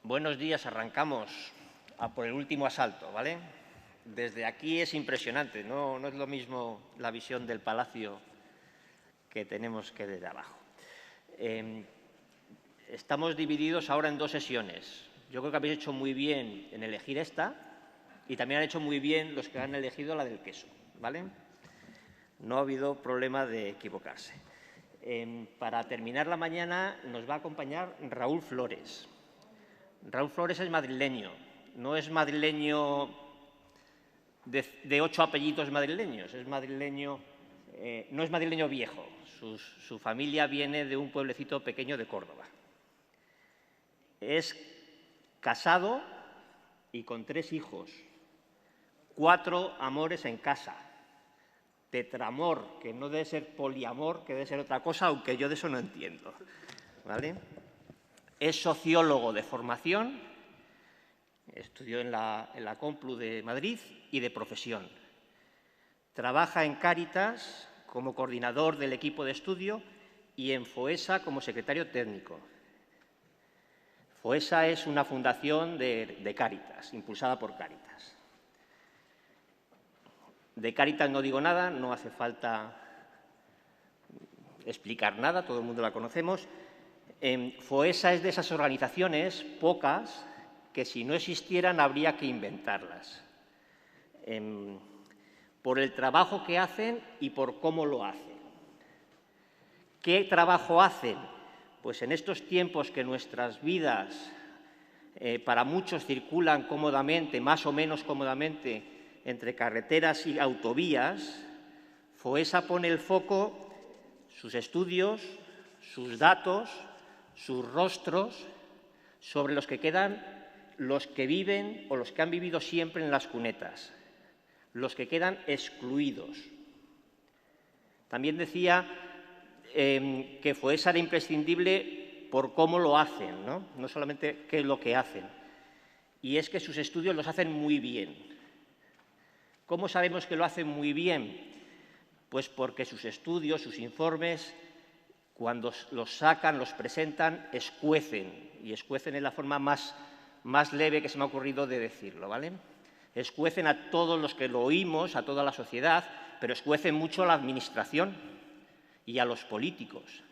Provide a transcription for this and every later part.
Buenos días, arrancamos a por el último asalto, ¿vale? Desde aquí es impresionante, no es lo mismo la visión del Palacio que tenemos que desde abajo. Estamos divididos ahora en 2 sesiones. Yo creo que habéis hecho muy bien en elegir esta y también han hecho muy bien los que han elegido la del queso, ¿vale? No ha habido problema de equivocarse. Para terminar la mañana nos va a acompañar Raúl Flores. Raúl Flores es madrileño, no es madrileño de 8 apellidos madrileños, es madrileño, no es madrileño viejo, su familia viene de un pueblecito pequeño de Córdoba. Es casado y con 3 hijos, 4 amores en casa, tetramor, que no debe ser poliamor, que debe ser otra cosa, aunque yo de eso no entiendo, ¿vale? Es sociólogo de formación, estudió en la Complu de Madrid y de profesión. Trabaja en Cáritas como coordinador del equipo de estudio y en FOESA como secretario técnico. FOESA es una fundación de Cáritas, impulsada por Cáritas. De Cáritas no digo nada, no hace falta explicar nada, todo el mundo la conocemos. FOESA es de esas organizaciones, pocas, que si no existieran habría que inventarlas, por el trabajo que hacen y por cómo lo hacen. ¿Qué trabajo hacen? Pues en estos tiempos que nuestras vidas para muchos circulan cómodamente, más o menos cómodamente, entre carreteras y autovías, FOESA pone el foco, sus estudios, sus datos, sus rostros, sobre los que quedan los que viven o los que han vivido siempre en las cunetas, los que quedan excluidos. También decía que FOESA era imprescindible por cómo lo hacen, no solamente qué es lo que hacen. Y es que sus estudios los hacen muy bien. ¿Cómo sabemos que lo hacen muy bien? Pues porque sus estudios, sus informes, cuando los sacan, los presentan, escuecen. Y escuecen es la forma más leve que se me ha ocurrido de decirlo, ¿vale? Escuecen a todos los que lo oímos, a toda la sociedad, pero escuecen mucho a la administración y a los políticos.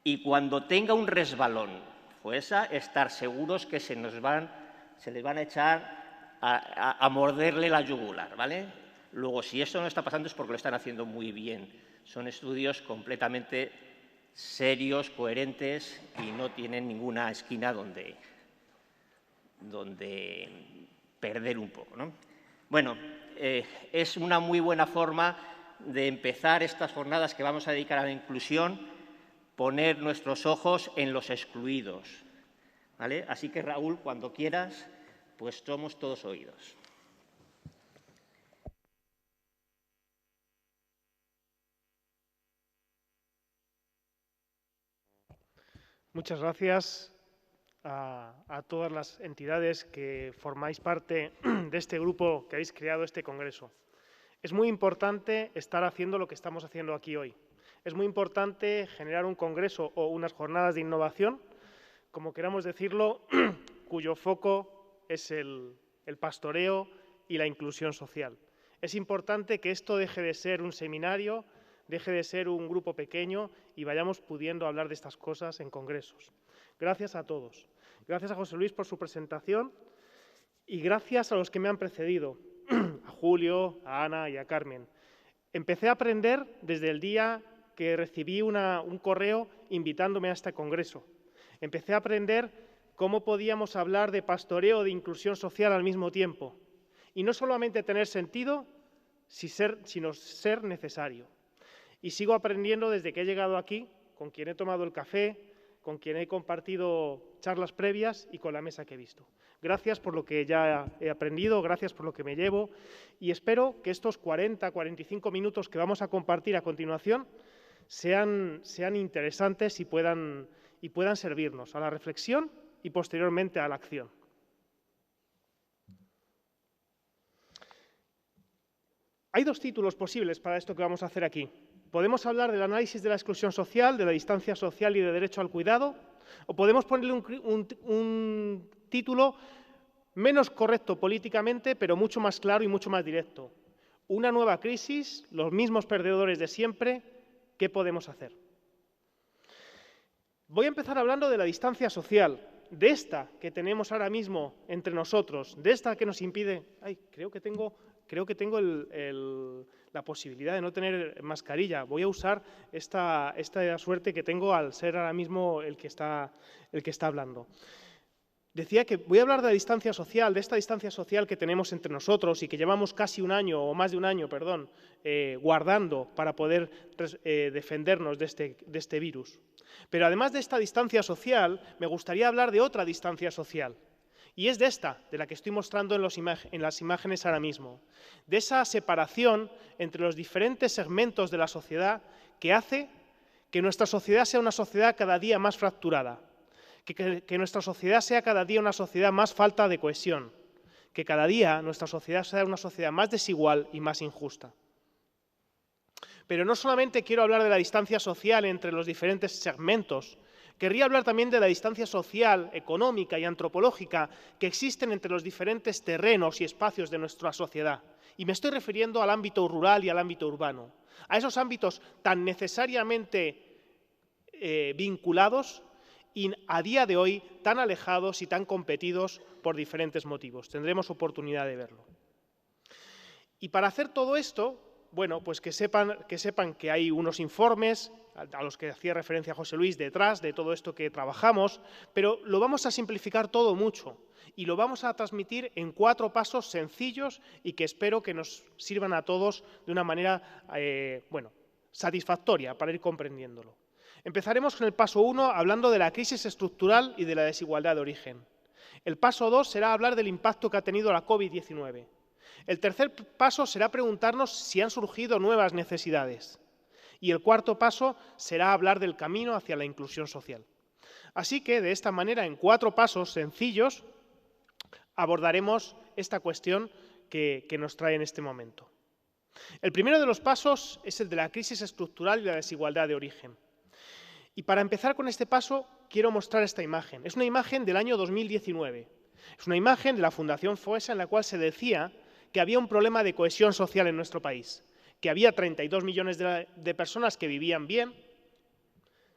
Y cuando tenga un resbalón, FOESA, estar seguros que se les van a echar a morderle la yugular, ¿vale? Luego, si esto no está pasando es porque lo están haciendo muy bien. Son estudios completamente serios, coherentes y no tienen ninguna esquina donde perder un poco, ¿no? Bueno, es una muy buena forma de empezar estas jornadas que vamos a dedicar a la inclusión, poner nuestros ojos en los excluidos, ¿vale? Así que, Raúl, cuando quieras, pues somos todos oídos. Muchas gracias a todas las entidades que formáis parte de este grupo que habéis creado este congreso. Es muy importante estar haciendo lo que estamos haciendo aquí hoy. Es muy importante generar un congreso o unas jornadas de innovación, como queramos decirlo, cuyo foco es el pastoreo y la inclusión social. Es importante que esto deje de ser un seminario, deje de ser un grupo pequeño y vayamos pudiendo hablar de estas cosas en congresos. Gracias a todos. Gracias a José Luis por su presentación y gracias a los que me han precedido, a Julio, a Ana y a Carmen. Empecé a aprender desde el día que recibí un correo invitándome a este congreso. Empecé a aprender cómo podíamos hablar de pastoreo, de inclusión social al mismo tiempo. Y no solamente tener sentido, sino ser necesario. Y sigo aprendiendo desde que he llegado aquí, con quien he tomado el café, con quien he compartido charlas previas y con la mesa que he visto. Gracias por lo que ya he aprendido, gracias por lo que me llevo y espero que estos 40-45 minutos que vamos a compartir a continuación sean interesantes y puedan servirnos a la reflexión y posteriormente a la acción. Hay 2 títulos posibles para esto que vamos a hacer aquí. Podemos hablar del análisis de la exclusión social, de la distancia social y de derecho al cuidado, O podemos ponerle un título menos correcto políticamente, pero mucho más claro y mucho más directo. Una nueva crisis, los mismos perdedores de siempre, ¿qué podemos hacer? Voy a empezar hablando de la distancia social, de esta que tenemos ahora mismo entre nosotros, de esta que nos impide... Ay, creo que tengo la posibilidad de no tener mascarilla. Voy a usar esta suerte que tengo al ser ahora mismo el que está hablando. Decía que voy a hablar de la distancia social, de esta distancia social que tenemos entre nosotros y que llevamos casi un año, o más de un año, perdón, guardando para poder defendernos de este virus. Pero además de esta distancia social, me gustaría hablar de otra distancia social. Y es de esta, de la que estoy mostrando en las imágenes ahora mismo. De esa separación entre los diferentes segmentos de la sociedad que hace que nuestra sociedad sea una sociedad cada día más fracturada. Que nuestra sociedad sea cada día una sociedad más falta de cohesión, que cada día nuestra sociedad sea una sociedad más desigual y más injusta. Pero no solamente quiero hablar de la distancia social entre los diferentes segmentos, querría hablar también de la distancia social, económica y antropológica que existen entre los diferentes terrenos y espacios de nuestra sociedad. Y me estoy refiriendo al ámbito rural y al ámbito urbano, a esos ámbitos tan necesariamente vinculados y a día de hoy tan alejados y tan competidos por diferentes motivos. Tendremos oportunidad de verlo. Y para hacer todo esto, bueno, pues que sepan que hay unos informes a los que hacía referencia José Luis detrás de todo esto que trabajamos, pero lo vamos a simplificar todo mucho y lo vamos a transmitir en 4 pasos sencillos y que espero que nos sirvan a todos de una manera satisfactoria para ir comprendiéndolo. Empezaremos con el paso 1 hablando de la crisis estructural y de la desigualdad de origen. El paso 2 será hablar del impacto que ha tenido la COVID-19. El tercer paso será preguntarnos si han surgido nuevas necesidades. Y el cuarto paso será hablar del camino hacia la inclusión social. Así que, de esta manera, en 4 pasos sencillos, abordaremos esta cuestión que nos trae en este momento. El primero de los pasos es el de la crisis estructural y la desigualdad de origen. Y para empezar con este paso, quiero mostrar esta imagen. Es una imagen del año 2019. Es una imagen de la Fundación FOESA en la cual se decía que había un problema de cohesión social en nuestro país, que había 32 millones de personas que vivían bien,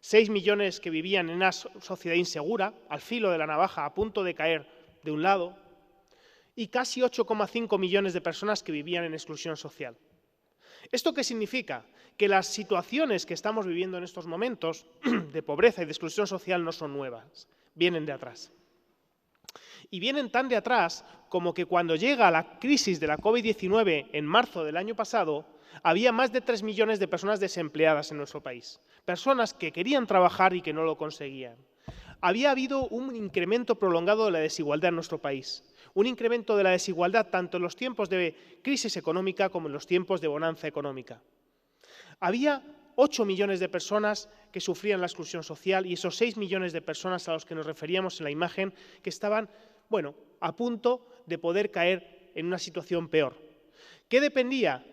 6 millones que vivían en una sociedad insegura, al filo de la navaja, a punto de caer de un lado, y casi 8,5 millones de personas que vivían en exclusión social. ¿Esto qué significa? Que las situaciones que estamos viviendo en estos momentos de pobreza y de exclusión social no son nuevas, vienen de atrás. Y vienen tan de atrás como que cuando llega la crisis de la COVID-19 en marzo del año pasado, había más de 3 millones de personas desempleadas en nuestro país, personas que querían trabajar y que no lo conseguían. Había habido un incremento prolongado de la desigualdad en nuestro país, un incremento de la desigualdad tanto en los tiempos de crisis económica como en los tiempos de bonanza económica. Había 8 millones de personas que sufrían la exclusión social y esos 6 millones de personas a los que nos referíamos en la imagen que estaban, a punto de poder caer en una situación peor. ¿Qué dependía?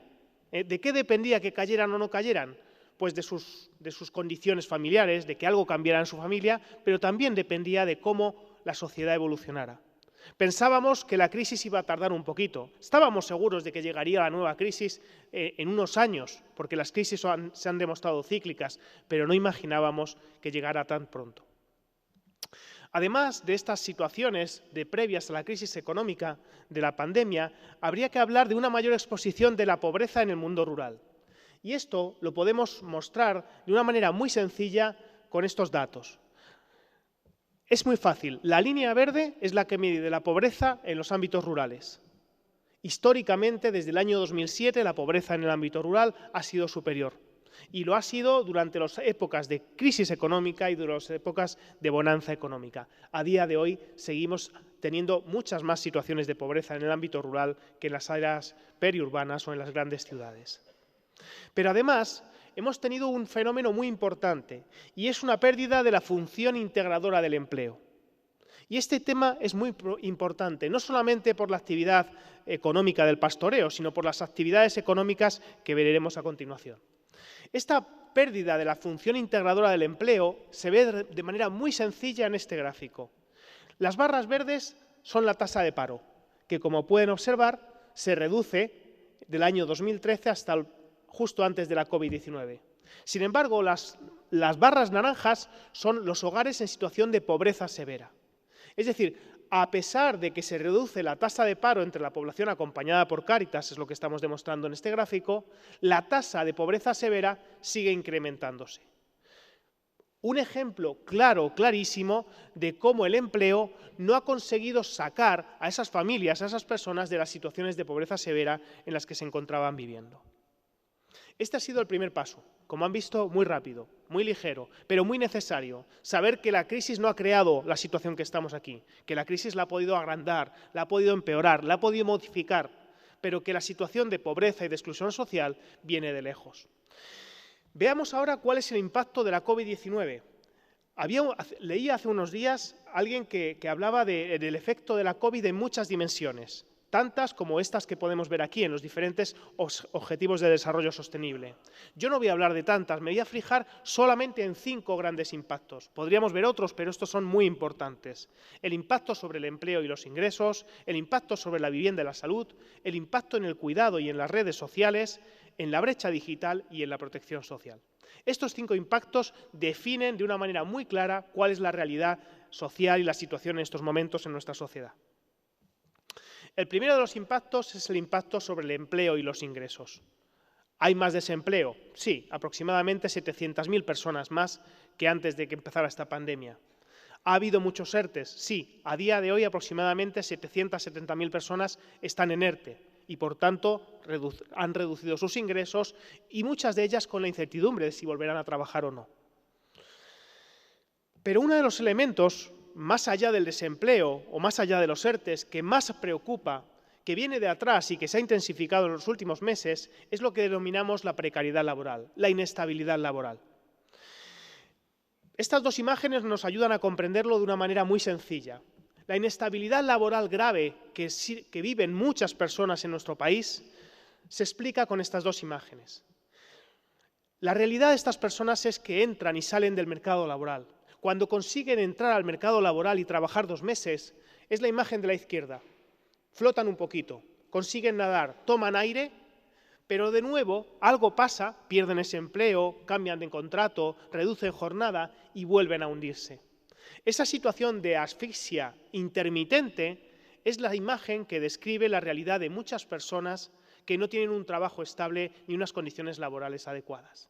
¿De qué dependía que cayeran o no cayeran? Pues de sus condiciones familiares, de que algo cambiara en su familia, pero también dependía de cómo la sociedad evolucionara. Pensábamos que la crisis iba a tardar un poquito. Estábamos seguros de que llegaría la nueva crisis en unos años, porque las crisis se han demostrado cíclicas, pero no imaginábamos que llegara tan pronto. Además de estas situaciones previas a la crisis económica de la pandemia, habría que hablar de una mayor exposición de la pobreza en el mundo rural. Y esto lo podemos mostrar de una manera muy sencilla con estos datos. Es muy fácil. La línea verde es la que mide la pobreza en los ámbitos rurales. Históricamente, desde el año 2007, la pobreza en el ámbito rural ha sido superior. Y lo ha sido durante las épocas de crisis económica y durante las épocas de bonanza económica. A día de hoy seguimos teniendo muchas más situaciones de pobreza en el ámbito rural que en las áreas periurbanas o en las grandes ciudades. Pero además hemos tenido un fenómeno muy importante y es una pérdida de la función integradora del empleo. Y este tema es muy importante, no solamente por la actividad económica del pastoreo, sino por las actividades económicas que veremos a continuación. Esta pérdida de la función integradora del empleo se ve de manera muy sencilla en este gráfico. Las barras verdes son la tasa de paro, que como pueden observar se reduce del año 2013 hasta justo antes de la COVID-19. Sin embargo, las barras naranjas son los hogares en situación de pobreza severa. Es decir, a pesar de que se reduce la tasa de paro entre la población acompañada por Cáritas, es lo que estamos demostrando en este gráfico, la tasa de pobreza severa sigue incrementándose. Un ejemplo claro, clarísimo, de cómo el empleo no ha conseguido sacar a esas familias, a esas personas de las situaciones de pobreza severa en las que se encontraban viviendo. Este ha sido el primer paso, como han visto, muy rápido, muy ligero, pero muy necesario. Saber que la crisis no ha creado la situación que estamos aquí, que la crisis la ha podido agrandar, la ha podido empeorar, la ha podido modificar, pero que la situación de pobreza y de exclusión social viene de lejos. Veamos ahora cuál es el impacto de la COVID-19. Leí hace unos días a alguien que hablaba del efecto de la COVID en muchas dimensiones, tantas como estas que podemos ver aquí en los diferentes objetivos de desarrollo sostenible. Yo no voy a hablar de tantas, me voy a fijar solamente en 5 grandes impactos. Podríamos ver otros, pero estos son muy importantes. El impacto sobre el empleo y los ingresos, el impacto sobre la vivienda y la salud, el impacto en el cuidado y en las redes sociales, en la brecha digital y en la protección social. Estos 5 impactos definen de una manera muy clara cuál es la realidad social y la situación en estos momentos en nuestra sociedad. El primero de los impactos es el impacto sobre el empleo y los ingresos. ¿Hay más desempleo? Sí, aproximadamente 700.000 personas más que antes de que empezara esta pandemia. ¿Ha habido muchos ERTEs? Sí, a día de hoy aproximadamente 770.000 personas están en ERTE y, por tanto, han reducido sus ingresos y muchas de ellas con la incertidumbre de si volverán a trabajar o no. Pero uno de los elementos, más allá del desempleo o más allá de los ERTEs, que más preocupa, que viene de atrás y que se ha intensificado en los últimos meses, es lo que denominamos la precariedad laboral, la inestabilidad laboral. Estas 2 imágenes nos ayudan a comprenderlo de una manera muy sencilla. La inestabilidad laboral grave que viven muchas personas en nuestro país se explica con estas 2 imágenes. La realidad de estas personas es que entran y salen del mercado laboral. Cuando consiguen entrar al mercado laboral y trabajar 2 meses, es la imagen de la izquierda. Flotan un poquito, consiguen nadar, toman aire, pero de nuevo algo pasa, pierden ese empleo, cambian de contrato, reducen jornada y vuelven a hundirse. Esa situación de asfixia intermitente es la imagen que describe la realidad de muchas personas que no tienen un trabajo estable ni unas condiciones laborales adecuadas.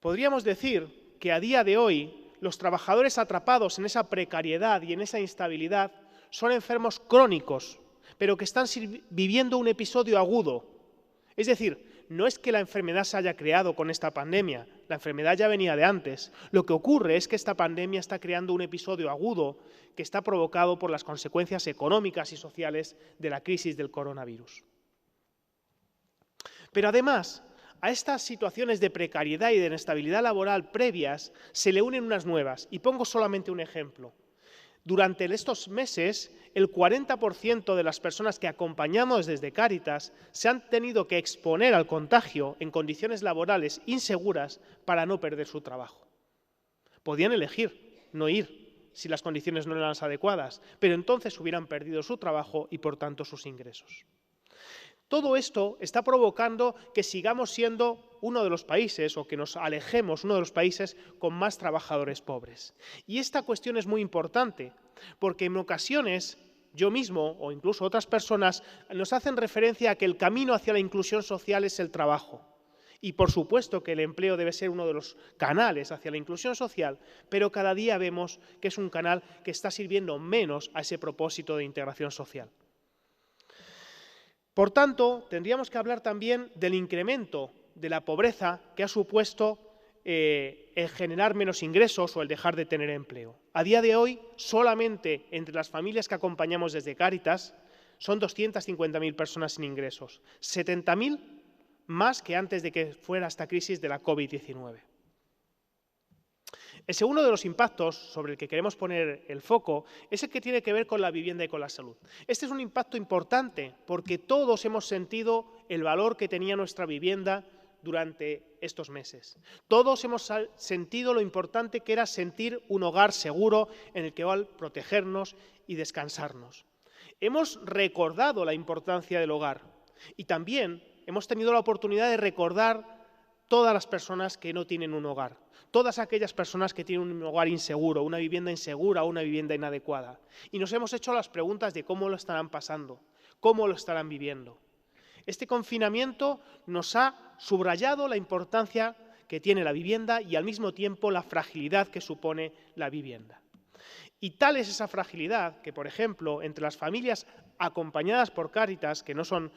Podríamos decir que a día de hoy los trabajadores atrapados en esa precariedad y en esa instabilidad son enfermos crónicos, pero que están viviendo un episodio agudo. Es decir, no es que la enfermedad se haya creado con esta pandemia, la enfermedad ya venía de antes. Lo que ocurre es que esta pandemia está creando un episodio agudo que está provocado por las consecuencias económicas y sociales de la crisis del coronavirus. Pero además, a estas situaciones de precariedad y de inestabilidad laboral previas se le unen unas nuevas, y pongo solamente un ejemplo. Durante estos meses, el 40% de las personas que acompañamos desde Cáritas se han tenido que exponer al contagio en condiciones laborales inseguras para no perder su trabajo. Podían elegir no ir si las condiciones no eran las adecuadas, pero entonces hubieran perdido su trabajo y, por tanto, sus ingresos. Todo esto está provocando que sigamos siendo uno de los países, o que nos alejemos uno de los países con más trabajadores pobres. Y esta cuestión es muy importante, porque en ocasiones yo mismo, o incluso otras personas, nos hacen referencia a que el camino hacia la inclusión social es el trabajo. Y por supuesto que el empleo debe ser uno de los canales hacia la inclusión social, pero cada día vemos que es un canal que está sirviendo menos a ese propósito de integración social. Por tanto, tendríamos que hablar también del incremento de la pobreza que ha supuesto el generar menos ingresos o el dejar de tener empleo. A día de hoy, solamente entre las familias que acompañamos desde Cáritas son 250.000 personas sin ingresos, 70.000 más que antes de que fuera esta crisis de la COVID-19. El segundo de los impactos sobre el que queremos poner el foco es el que tiene que ver con la vivienda y con la salud. Este es un impacto importante porque todos hemos sentido el valor que tenía nuestra vivienda durante estos meses. Todos hemos sentido lo importante que era sentir un hogar seguro en el que protegernos y descansarnos. Hemos recordado la importancia del hogar y también hemos tenido la oportunidad de recordar todas las personas que no tienen un hogar, todas aquellas personas que tienen un hogar inseguro, una vivienda insegura o una vivienda inadecuada. Y nos hemos hecho las preguntas de cómo lo estarán pasando, cómo lo estarán viviendo. Este confinamiento nos ha subrayado la importancia que tiene la vivienda y al mismo tiempo la fragilidad que supone la vivienda. Y tal es esa fragilidad que, por ejemplo, entre las familias acompañadas por Cáritas, que no son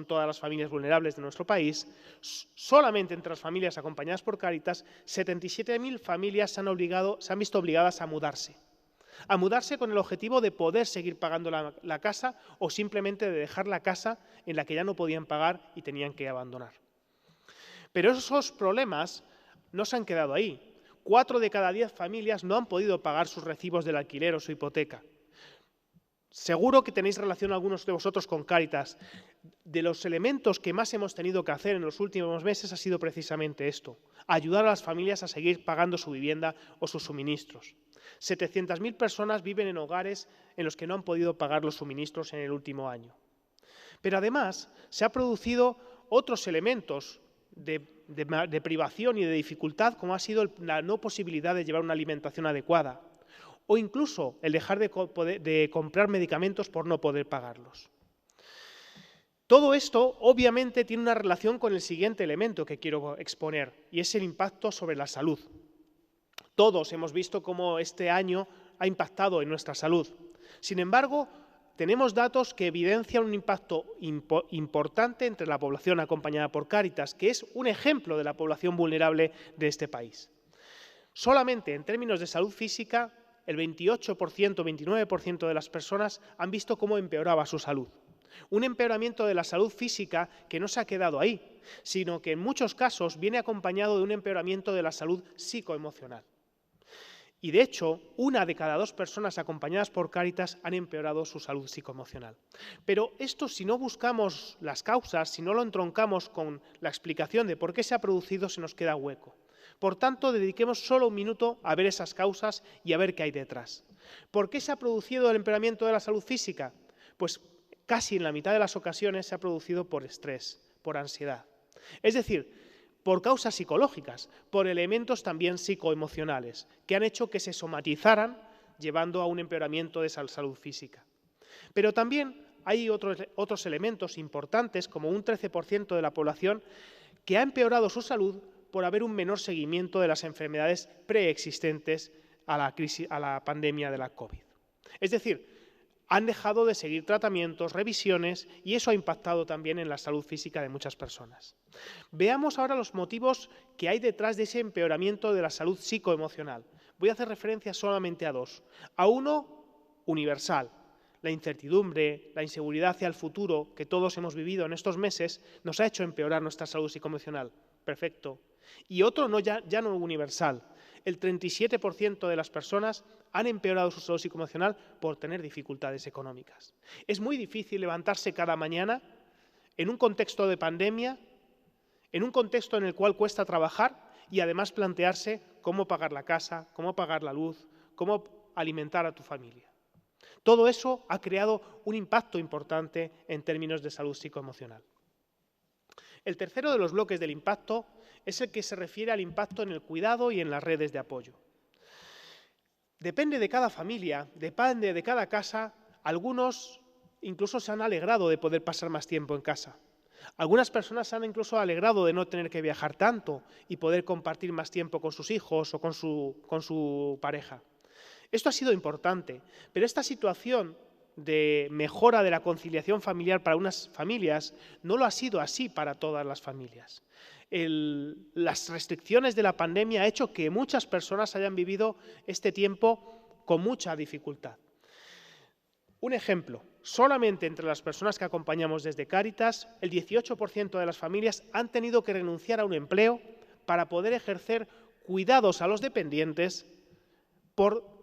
todas las familias vulnerables de nuestro país, solamente entre las familias acompañadas por Cáritas, 77.000 familias se han visto obligadas a mudarse con el objetivo de poder seguir pagando la casa o simplemente de dejar la casa en la que ya no podían pagar y tenían que abandonar. Pero esos problemas no se han quedado ahí. 4 de cada 10 familias no han podido pagar sus recibos del alquiler o su hipoteca. Seguro que tenéis relación algunos de vosotros con Cáritas. De los elementos que más hemos tenido que hacer en los últimos meses ha sido precisamente esto: ayudar a las familias a seguir pagando su vivienda o sus suministros. 700.000 personas viven en hogares en los que no han podido pagar los suministros en el último año. Pero además se han producido otros elementos de privación y de dificultad, como ha sido la no posibilidad de llevar una alimentación adecuada o incluso el dejar de comprar medicamentos por no poder pagarlos. Todo esto obviamente tiene una relación con el siguiente elemento que quiero exponer, y es el impacto sobre la salud. Todos hemos visto cómo este año ha impactado en nuestra salud. Sin embargo, tenemos datos que evidencian un impacto importante entre la población acompañada por Cáritas, que es un ejemplo de la población vulnerable de este país. Solamente en términos de salud física, el 28%, 29% de las personas han visto cómo empeoraba su salud. Un empeoramiento de la salud física que no se ha quedado ahí, sino que en muchos casos viene acompañado de un empeoramiento de la salud psicoemocional. Y de hecho, 1 de cada 2 personas acompañadas por Cáritas han empeorado su salud psicoemocional. Pero esto, si no buscamos las causas, si no lo entroncamos con la explicación de por qué se ha producido, se nos queda hueco. Por tanto, dediquemos solo un minuto a ver esas causas y a ver qué hay detrás. ¿Por qué se ha producido el empeoramiento de la salud física? Pues casi en la mitad de las ocasiones se ha producido por estrés, por ansiedad. Es decir, por causas psicológicas, por elementos también psicoemocionales, que han hecho que se somatizaran, llevando a un empeoramiento de esa salud física. Pero también hay otros elementos importantes, como un 13% de la población que ha empeorado su salud por haber un menor seguimiento de las enfermedades preexistentes a la pandemia de la COVID. Es decir, han dejado de seguir tratamientos, revisiones, y eso ha impactado también en la salud física de muchas personas. Veamos ahora los motivos que hay detrás de ese empeoramiento de la salud psicoemocional. Voy a hacer referencia solamente a 2. A uno, universal. La incertidumbre, la inseguridad hacia el futuro que todos hemos vivido en estos meses nos ha hecho empeorar nuestra salud psicoemocional. Perfecto. Y otro ya no universal. El 37% de las personas han empeorado su salud psicoemocional por tener dificultades económicas. Es muy difícil levantarse cada mañana en un contexto de pandemia, en un contexto en el cual cuesta trabajar y además plantearse cómo pagar la casa, cómo pagar la luz, cómo alimentar a tu familia. Todo eso ha creado un impacto importante en términos de salud psicoemocional. El tercero de los bloques del impacto es el que se refiere al impacto en el cuidado y en las redes de apoyo. Depende de cada familia, depende de cada casa. Algunos incluso se han alegrado de poder pasar más tiempo en casa. Algunas personas se han incluso alegrado de no tener que viajar tanto y poder compartir más tiempo con sus hijos o con su pareja. Esto ha sido importante, pero esta situación de mejora de la conciliación familiar para unas familias no lo ha sido así para todas las familias. Las restricciones de la pandemia han hecho que muchas personas hayan vivido este tiempo con mucha dificultad. Un ejemplo, solamente entre las personas que acompañamos desde Cáritas, el 18% de las familias han tenido que renunciar a un empleo para poder ejercer cuidados a los dependientes por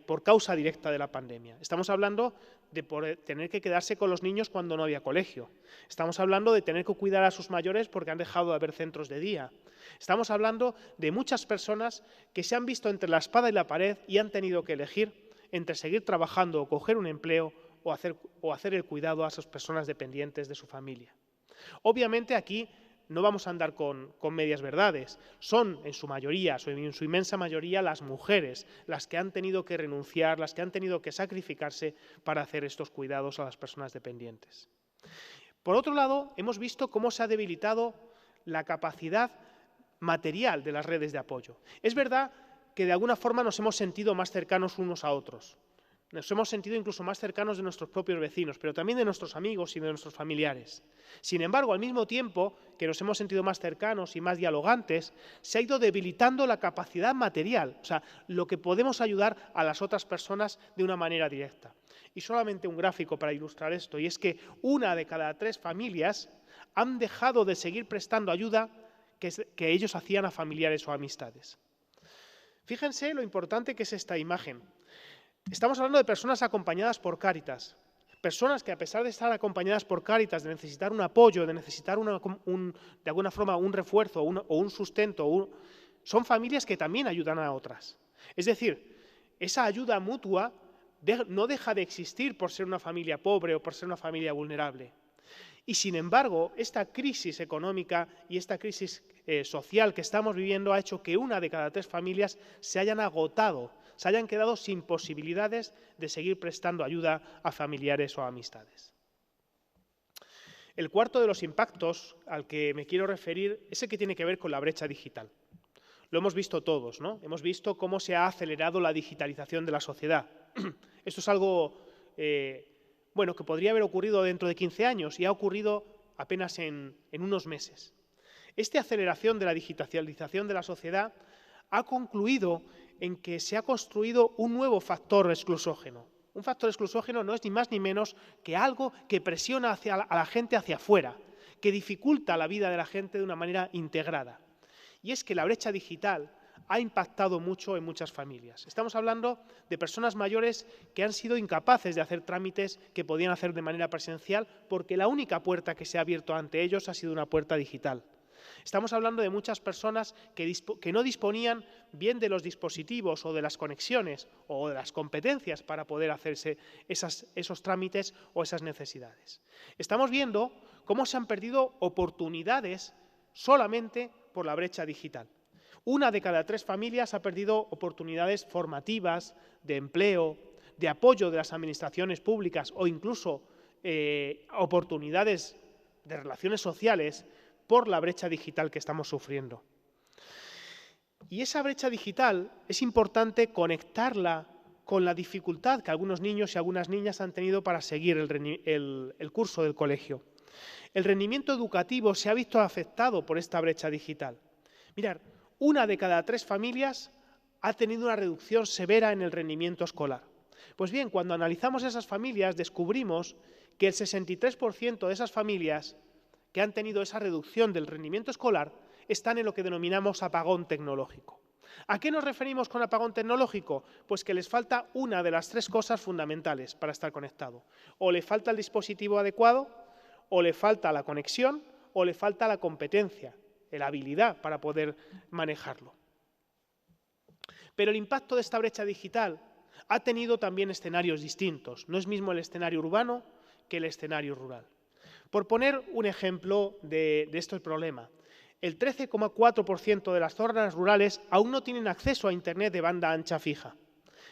por causa directa de la pandemia. Estamos hablando de tener que quedarse con los niños cuando no había colegio. Estamos hablando de tener que cuidar a sus mayores porque han dejado de haber centros de día. Estamos hablando de muchas personas que se han visto entre la espada y la pared y han tenido que elegir entre seguir trabajando o coger un empleo o hacer el cuidado a esas personas dependientes de su familia. Obviamente aquí no vamos a andar con medias verdades. Son en su mayoría, en su inmensa mayoría, las mujeres las que han tenido que renunciar, las que han tenido que sacrificarse para hacer estos cuidados a las personas dependientes. Por otro lado, hemos visto cómo se ha debilitado la capacidad material de las redes de apoyo. Es verdad que de alguna forma nos hemos sentido más cercanos unos a otros. Nos hemos sentido incluso más cercanos de nuestros propios vecinos, pero también de nuestros amigos y de nuestros familiares. Sin embargo, al mismo tiempo que nos hemos sentido más cercanos y más dialogantes, se ha ido debilitando la capacidad material, o sea, lo que podemos ayudar a las otras personas de una manera directa. Y solamente un gráfico para ilustrar esto, y es que 1 de cada 3 familias han dejado de seguir prestando ayuda que ellos hacían a familiares o amistades. Fíjense lo importante que es esta imagen. Estamos hablando de personas acompañadas por Cáritas, personas que a pesar de estar acompañadas por Cáritas, de necesitar un apoyo, de necesitar de alguna forma un refuerzo o un sustento, son familias que también ayudan a otras. Es decir, esa ayuda mutua no deja de existir por ser una familia pobre o por ser una familia vulnerable. Y sin embargo, esta crisis económica y esta crisis social que estamos viviendo ha hecho que 1 de cada 3 familias se hayan agotado, se hayan quedado sin posibilidades de seguir prestando ayuda a familiares o a amistades. El cuarto de los impactos al que me quiero referir es el que tiene que ver con la brecha digital. Lo hemos visto todos, ¿no? Hemos visto cómo se ha acelerado la digitalización de la sociedad. Esto es algo que podría haber ocurrido dentro de 15 años y ha ocurrido apenas en unos meses. Esta aceleración de la digitalización de la sociedad ha concluido en que se ha construido un nuevo factor exclusógeno. Un factor exclusógeno no es ni más ni menos que algo que presiona a la gente hacia afuera, que dificulta la vida de la gente de una manera integrada. Y es que la brecha digital ha impactado mucho en muchas familias. Estamos hablando de personas mayores que han sido incapaces de hacer trámites que podían hacer de manera presencial porque la única puerta que se ha abierto ante ellos ha sido una puerta digital. Estamos hablando de muchas personas que no disponían bien de los dispositivos o de las conexiones o de las competencias para poder hacerse esos trámites o esas necesidades. Estamos viendo cómo se han perdido oportunidades solamente por la brecha digital. 1 de cada 3 familias ha perdido oportunidades formativas, de empleo, de apoyo de las administraciones públicas o incluso oportunidades de relaciones sociales por la brecha digital que estamos sufriendo. Y esa brecha digital es importante conectarla con la dificultad que algunos niños y algunas niñas han tenido para seguir el curso del colegio. El rendimiento educativo se ha visto afectado por esta brecha digital. Mirad, 1 de cada 3 familias ha tenido una reducción severa en el rendimiento escolar. Pues bien, cuando analizamos esas familias descubrimos que el 63% de esas familias que han tenido esa reducción del rendimiento escolar están en lo que denominamos apagón tecnológico. ¿A qué nos referimos con apagón tecnológico? Pues que les falta una de las 3 cosas fundamentales para estar conectado. O le falta el dispositivo adecuado, o le falta la conexión, o le falta la competencia, la habilidad para poder manejarlo. Pero el impacto de esta brecha digital ha tenido también escenarios distintos. No es mismo el escenario urbano que el escenario rural. Por poner un ejemplo de este problema, el 13,4% de las zonas rurales aún no tienen acceso a Internet de banda ancha fija.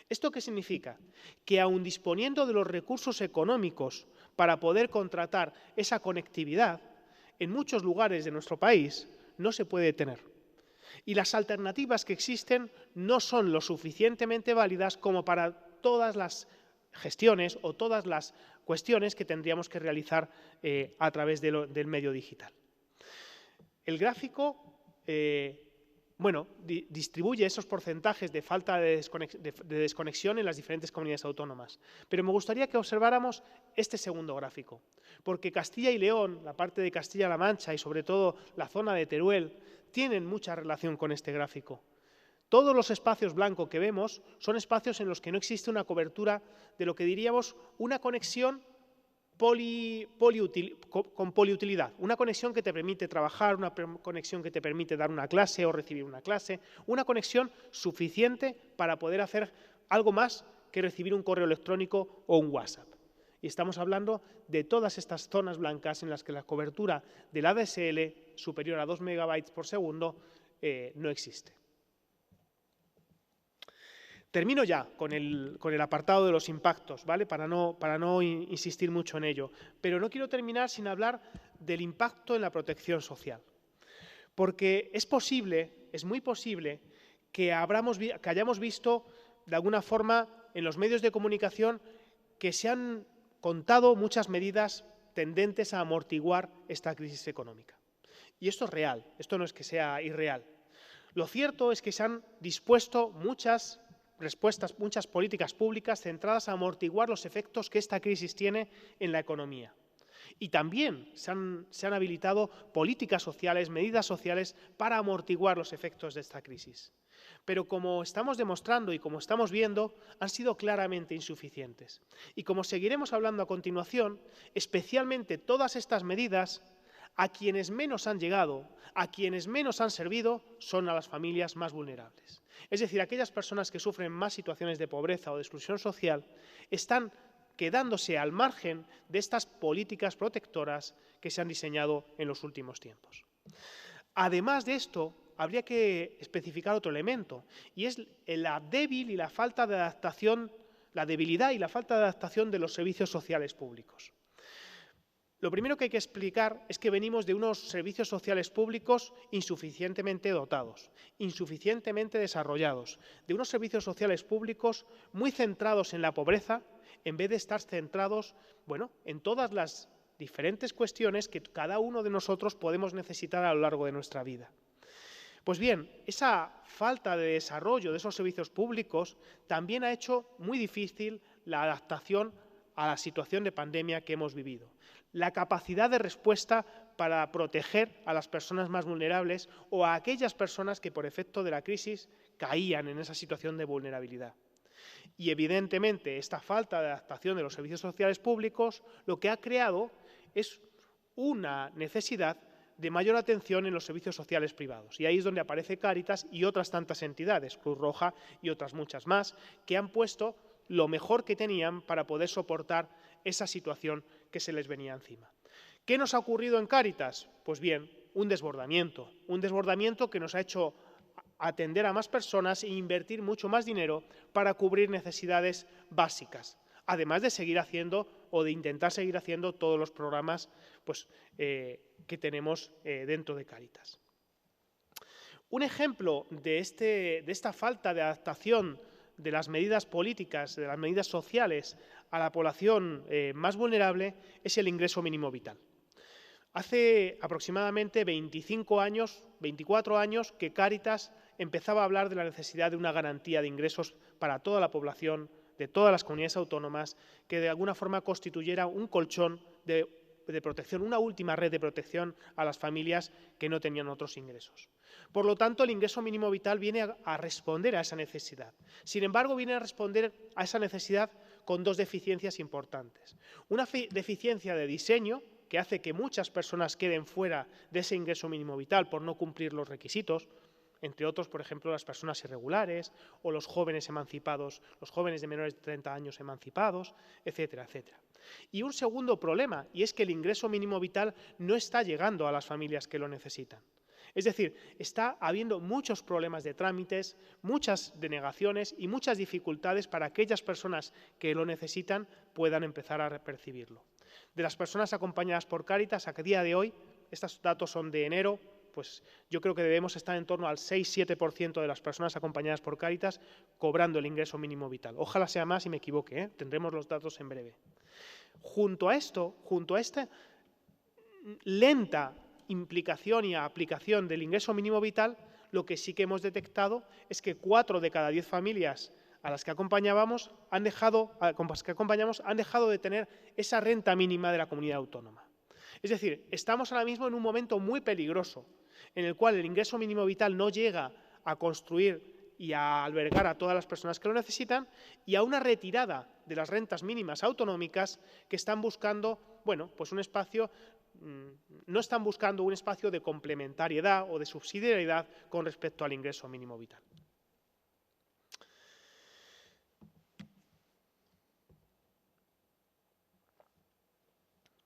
¿Esto qué significa? Que aun disponiendo de los recursos económicos para poder contratar esa conectividad, en muchos lugares de nuestro país no se puede tener. Y las alternativas que existen no son lo suficientemente válidas como para todas las gestiones o todas las cuestiones que tendríamos que realizar a través del medio digital. El gráfico distribuye esos porcentajes de falta de desconexión en las diferentes comunidades autónomas. Pero me gustaría que observáramos este segundo gráfico, porque Castilla y León, la parte de Castilla-La Mancha y sobre todo la zona de Teruel, tienen mucha relación con este gráfico. Todos los espacios blancos que vemos son espacios en los que no existe una cobertura de lo que diríamos una conexión con poliutilidad, una conexión que te permite trabajar, una conexión que te permite dar una clase o recibir una clase, una conexión suficiente para poder hacer algo más que recibir un correo electrónico o un WhatsApp. Y estamos hablando de todas estas zonas blancas en las que la cobertura del ADSL superior a 2 megabytes por segundo no existe. Termino ya con el apartado de los impactos, ¿vale? Para no insistir mucho en ello. Pero no quiero terminar sin hablar del impacto en la protección social. Porque es muy posible que hayamos visto, de alguna forma, en los medios de comunicación, que se han contado muchas medidas tendentes a amortiguar esta crisis económica. Y esto es real, esto no es que sea irreal. Lo cierto es que se han dispuesto muchas políticas públicas centradas a amortiguar los efectos que esta crisis tiene en la economía. Y también se han habilitado políticas sociales, medidas sociales para amortiguar los efectos de esta crisis. Pero como estamos demostrando y como estamos viendo, han sido claramente insuficientes. Y como seguiremos hablando a continuación, especialmente todas estas medidas, a quienes menos han llegado, a quienes menos han servido, son a las familias más vulnerables. Es decir, aquellas personas que sufren más situaciones de pobreza o de exclusión social están quedándose al margen de estas políticas protectoras que se han diseñado en los últimos tiempos. Además de esto, habría que especificar otro elemento, y es la debilidad y la falta de adaptación de los servicios sociales públicos. Lo primero que hay que explicar es que venimos de unos servicios sociales públicos insuficientemente dotados, insuficientemente desarrollados, de unos servicios sociales públicos muy centrados en la pobreza, en vez de estar centrados, en todas las diferentes cuestiones que cada uno de nosotros podemos necesitar a lo largo de nuestra vida. Pues bien, esa falta de desarrollo de esos servicios públicos también ha hecho muy difícil la adaptación a la situación de pandemia que hemos vivido. La capacidad de respuesta para proteger a las personas más vulnerables o a aquellas personas que por efecto de la crisis caían en esa situación de vulnerabilidad. Y evidentemente esta falta de adaptación de los servicios sociales públicos lo que ha creado es una necesidad de mayor atención en los servicios sociales privados. Y ahí es donde aparece Cáritas y otras tantas entidades, Cruz Roja y otras muchas más, que han puesto lo mejor que tenían para poder soportar esa situación que se les venía encima. ¿Qué nos ha ocurrido en Cáritas? Pues bien, un desbordamiento que nos ha hecho atender a más personas e invertir mucho más dinero para cubrir necesidades básicas, además de seguir haciendo o de intentar seguir haciendo todos los programas que tenemos dentro de Cáritas. Un ejemplo de esta falta de adaptación de las medidas políticas, de las medidas sociales a la población más vulnerable es el ingreso mínimo vital. Hace aproximadamente 24 años que Cáritas empezaba a hablar de la necesidad de una garantía de ingresos para toda la población de todas las comunidades autónomas que de alguna forma constituyera un colchón de protección, una última red de protección a las familias que no tenían otros ingresos. Por lo tanto, el ingreso mínimo vital viene a responder a esa necesidad. Sin embargo, viene a responder a esa necesidad con dos deficiencias importantes. Una deficiencia de diseño, que hace que muchas personas queden fuera de ese ingreso mínimo vital por no cumplir los requisitos, entre otros, por ejemplo, las personas irregulares o los jóvenes emancipados, los jóvenes de menores de 30 años emancipados, etcétera, etcétera. Y un segundo problema, y es que el ingreso mínimo vital no está llegando a las familias que lo necesitan. Es decir, está habiendo muchos problemas de trámites, muchas denegaciones y muchas dificultades para que aquellas personas que lo necesitan puedan empezar a percibirlo. De las personas acompañadas por Cáritas, a día de hoy, estos datos son de enero, pues yo creo que debemos estar en torno al 6-7% de las personas acompañadas por Cáritas cobrando el ingreso mínimo vital. Ojalá sea más y me equivoque, tendremos los datos en breve. Junto a esta lenta implicación y aplicación del ingreso mínimo vital, lo que sí que hemos detectado es que 4 de cada 10 familias a las que acompañamos han dejado de tener esa renta mínima de la comunidad autónoma. Es decir, estamos ahora mismo en un momento muy peligroso en el cual el ingreso mínimo vital no llega a construir y a albergar a todas las personas que lo necesitan, y a una retirada de las rentas mínimas autonómicas que están buscando, bueno, pues un espacio, no están buscando un espacio de complementariedad o de subsidiariedad con respecto al ingreso mínimo vital.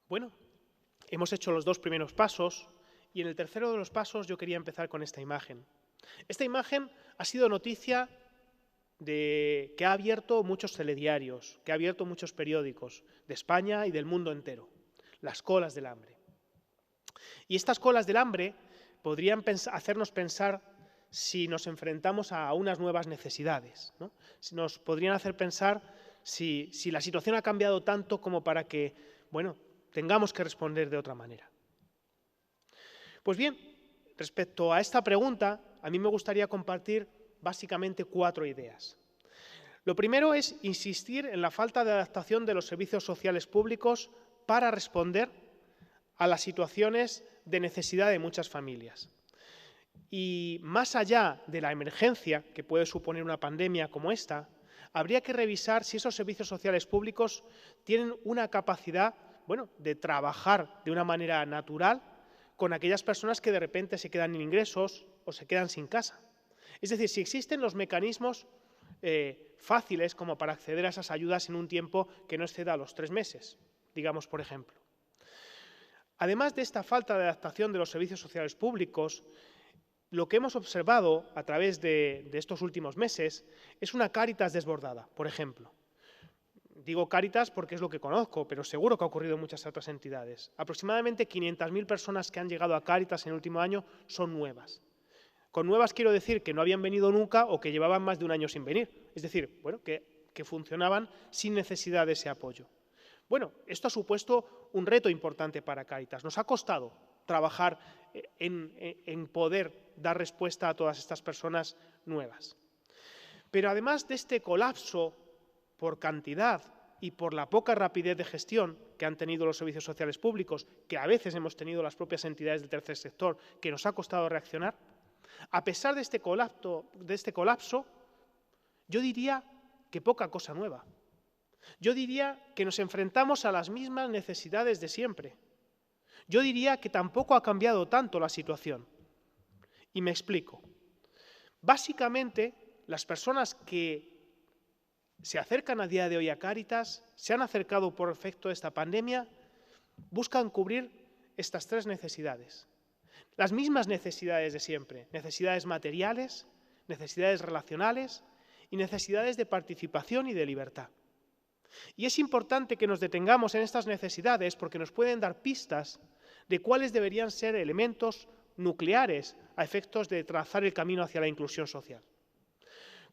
Bueno, hemos hecho los dos primeros pasos y en el tercero de los pasos yo quería empezar con esta imagen. Esta imagen ha sido noticia que ha abierto muchos telediarios, que ha abierto muchos periódicos de España y del mundo entero. Las colas del hambre. Y estas colas del hambre podrían hacernos pensar si nos enfrentamos a unas nuevas necesidades, ¿no? Nos podrían hacer pensar si la situación ha cambiado tanto como para que, bueno, tengamos que responder de otra manera. Pues bien, respecto a esta pregunta, a mí me gustaría compartir básicamente 4 ideas. Lo primero es insistir en la falta de adaptación de los servicios sociales públicos para responder a las situaciones de necesidad de muchas familias. Y más allá de la emergencia que puede suponer una pandemia como esta, habría que revisar si esos servicios sociales públicos tienen una capacidad, bueno, de trabajar de una manera natural con aquellas personas que de repente se quedan sin ingresos o se quedan sin casa. Es decir, si existen los mecanismos fáciles como para acceder a esas ayudas en un tiempo que no exceda los 3 meses, digamos, por ejemplo. Además de esta falta de adaptación de los servicios sociales públicos, lo que hemos observado a través de estos últimos meses es una Cáritas desbordada, por ejemplo. Digo Cáritas porque es lo que conozco, pero seguro que ha ocurrido en muchas otras entidades. Aproximadamente 500.000 personas que han llegado a Cáritas en el último año son nuevas. Con nuevas quiero decir que no habían venido nunca o que llevaban más de un año sin venir. Es decir, bueno, que funcionaban sin necesidad de ese apoyo. Bueno, esto ha supuesto un reto importante para Cáritas. Nos ha costado trabajar en poder dar respuesta a todas estas personas nuevas. Pero además de este colapso por cantidad y por la poca rapidez de gestión que han tenido los servicios sociales públicos, que a veces hemos tenido las propias entidades del tercer sector, que nos ha costado reaccionar, a pesar de este colapso, yo diría que poca cosa nueva. Yo diría que nos enfrentamos a las mismas necesidades de siempre. Yo diría que tampoco ha cambiado tanto la situación. Y me explico. Básicamente, las personas que se acercan a día de hoy a Cáritas, se han acercado por efecto de esta pandemia, buscan cubrir estas 3 necesidades. Las mismas necesidades de siempre, necesidades materiales, necesidades relacionales y necesidades de participación y de libertad. Y es importante que nos detengamos en estas necesidades porque nos pueden dar pistas de cuáles deberían ser elementos nucleares a efectos de trazar el camino hacia la inclusión social.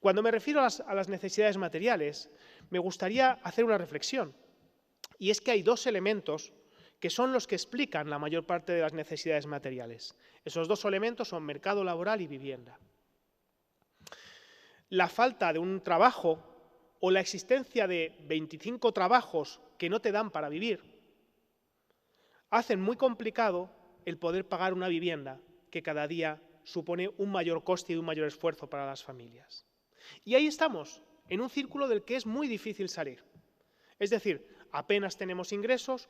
Cuando me refiero a las necesidades materiales, me gustaría hacer una reflexión, y es que hay 2 elementos que son los que explican la mayor parte de las necesidades materiales. Esos 2 elementos son mercado laboral y vivienda. La falta de un trabajo o la existencia de 25 trabajos que no te dan para vivir hacen muy complicado el poder pagar una vivienda que cada día supone un mayor coste y un mayor esfuerzo para las familias. Y ahí estamos, en un círculo del que es muy difícil salir. Es decir, apenas tenemos ingresos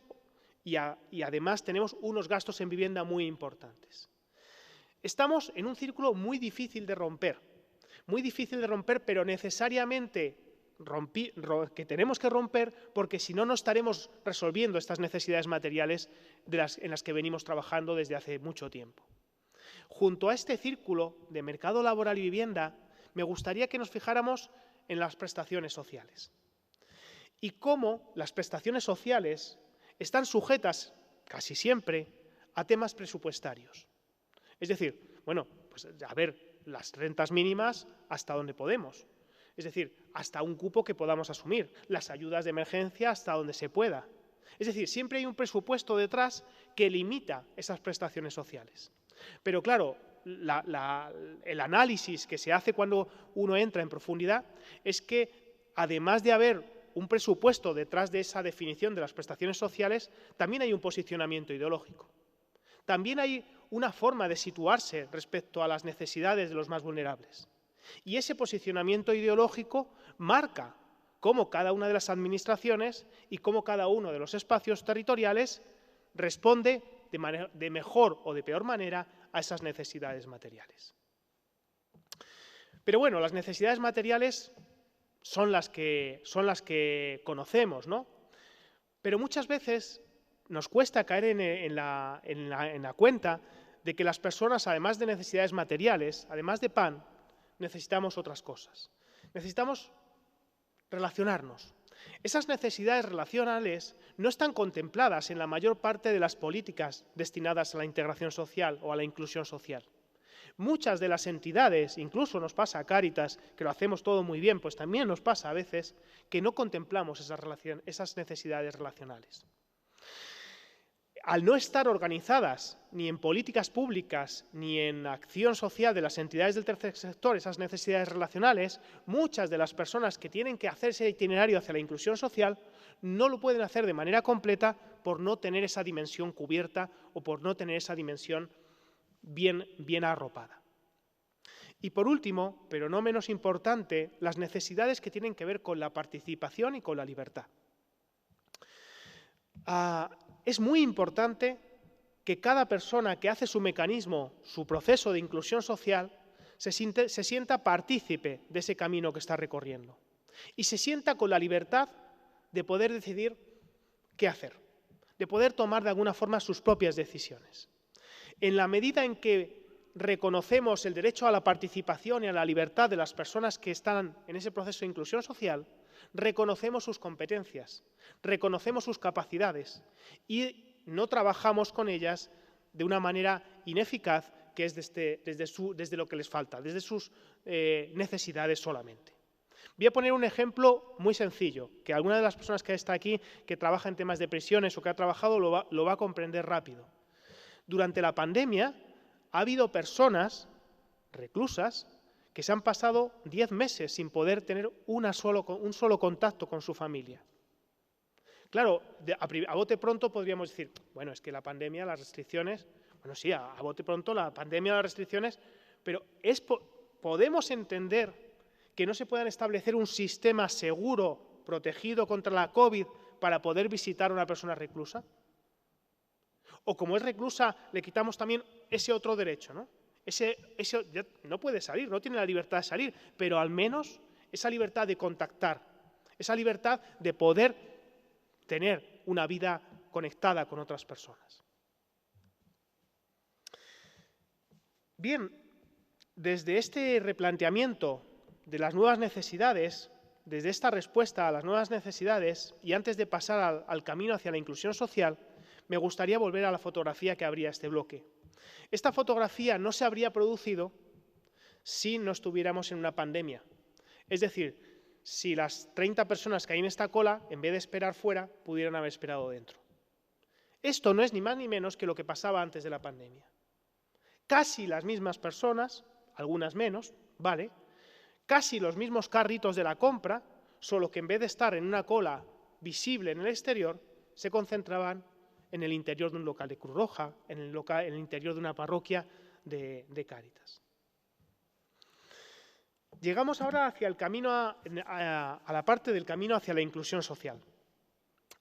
y además tenemos unos gastos en vivienda muy importantes. Estamos en un círculo muy difícil de romper, pero necesariamente que tenemos que romper porque si no, no estaremos resolviendo estas necesidades materiales en las que venimos trabajando desde hace mucho tiempo. Junto a este círculo de mercado laboral y vivienda, me gustaría que nos fijáramos en las prestaciones sociales y cómo las prestaciones sociales están sujetas, casi siempre, a temas presupuestarios. Es decir, bueno, pues a ver, las rentas mínimas hasta donde podemos. Es decir, hasta un cupo que podamos asumir. Las ayudas de emergencia hasta donde se pueda. Es decir, siempre hay un presupuesto detrás que limita esas prestaciones sociales. Pero claro, el análisis que se hace cuando uno entra en profundidad es que, además de haber un presupuesto detrás de esa definición de las prestaciones sociales, también hay un posicionamiento ideológico. También hay una forma de situarse respecto a las necesidades de los más vulnerables. Y ese posicionamiento ideológico marca cómo cada una de las administraciones y cómo cada uno de los espacios territoriales responde de mejor o de peor manera a esas necesidades materiales. Pero bueno, las necesidades materiales son las que conocemos, ¿no? Pero muchas veces nos cuesta caer en la cuenta de que las personas, además de necesidades materiales, además de pan, necesitamos otras cosas. Necesitamos relacionarnos. Esas necesidades relacionales no están contempladas en la mayor parte de las políticas destinadas a la integración social o a la inclusión social. Muchas de las entidades, incluso nos pasa a Cáritas, que lo hacemos todo muy bien, pues también nos pasa a veces que no contemplamos esas necesidades relacionales. Al no estar organizadas ni en políticas públicas ni en acción social de las entidades del tercer sector, esas necesidades relacionales, muchas de las personas que tienen que hacer ese itinerario hacia la inclusión social no lo pueden hacer de manera completa por no tener esa dimensión cubierta o por no tener esa dimensión bien arropada. Y por último, pero no menos importante, las necesidades que tienen que ver con la participación y con la libertad. Es muy importante que cada persona que hace su mecanismo, su proceso de inclusión social, se sienta partícipe de ese camino que está recorriendo y se sienta con la libertad de poder decidir qué hacer, de poder tomar de alguna forma sus propias decisiones. En la medida en que reconocemos el derecho a la participación y a la libertad de las personas que están en ese proceso de inclusión social, reconocemos sus competencias, reconocemos sus capacidades y no trabajamos con ellas de una manera ineficaz, que es desde lo que les falta, desde sus necesidades solamente. Voy a poner un ejemplo muy sencillo, que alguna de las personas que está aquí, que trabaja en temas de prisiones o que ha trabajado, lo va a comprender rápido. Durante la pandemia ha habido personas reclusas que se han pasado 10 meses sin poder tener un solo contacto con su familia. Claro, a bote pronto podríamos decir, bueno, es que la pandemia, las restricciones, bueno, sí, a bote pronto la pandemia, las restricciones, pero podemos entender que no se puedan establecer un sistema seguro, protegido contra la COVID, para poder visitar a una persona reclusa. O como es reclusa, le quitamos también ese otro derecho, ¿no? Ese ya no puede salir, no tiene la libertad de salir, pero al menos esa libertad de contactar, esa libertad de poder tener una vida conectada con otras personas. Bien, desde este replanteamiento de las nuevas necesidades, desde esta respuesta a las nuevas necesidades y antes de pasar al camino hacia la inclusión social, me gustaría volver a la fotografía que abría este bloque. Esta fotografía no se habría producido si no estuviéramos en una pandemia. Es decir, si las 30 personas que hay en esta cola, en vez de esperar fuera, pudieran haber esperado dentro. Esto no es ni más ni menos que lo que pasaba antes de la pandemia. Casi las mismas personas, algunas menos, ¿vale? Casi los mismos carritos de la compra, solo que en vez de estar en una cola visible en el exterior, se concentraban en el interior de un local de Cruz Roja, en el interior de una parroquia de Cáritas. Llegamos ahora hacia el camino a la parte del camino hacia la inclusión social.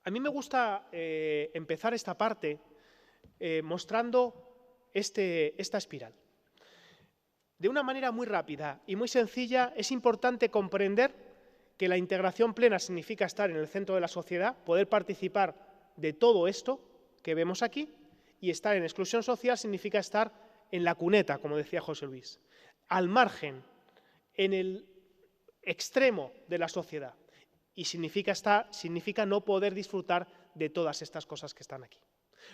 A mí me gusta empezar esta parte mostrando esta espiral. De una manera muy rápida y muy sencilla, es importante comprender que la integración plena significa estar en el centro de la sociedad, poder participar de todo esto que vemos aquí, y estar en exclusión social significa estar en la cuneta, como decía José Luis, al margen, en el extremo de la sociedad, y significa no poder disfrutar de todas estas cosas que están aquí.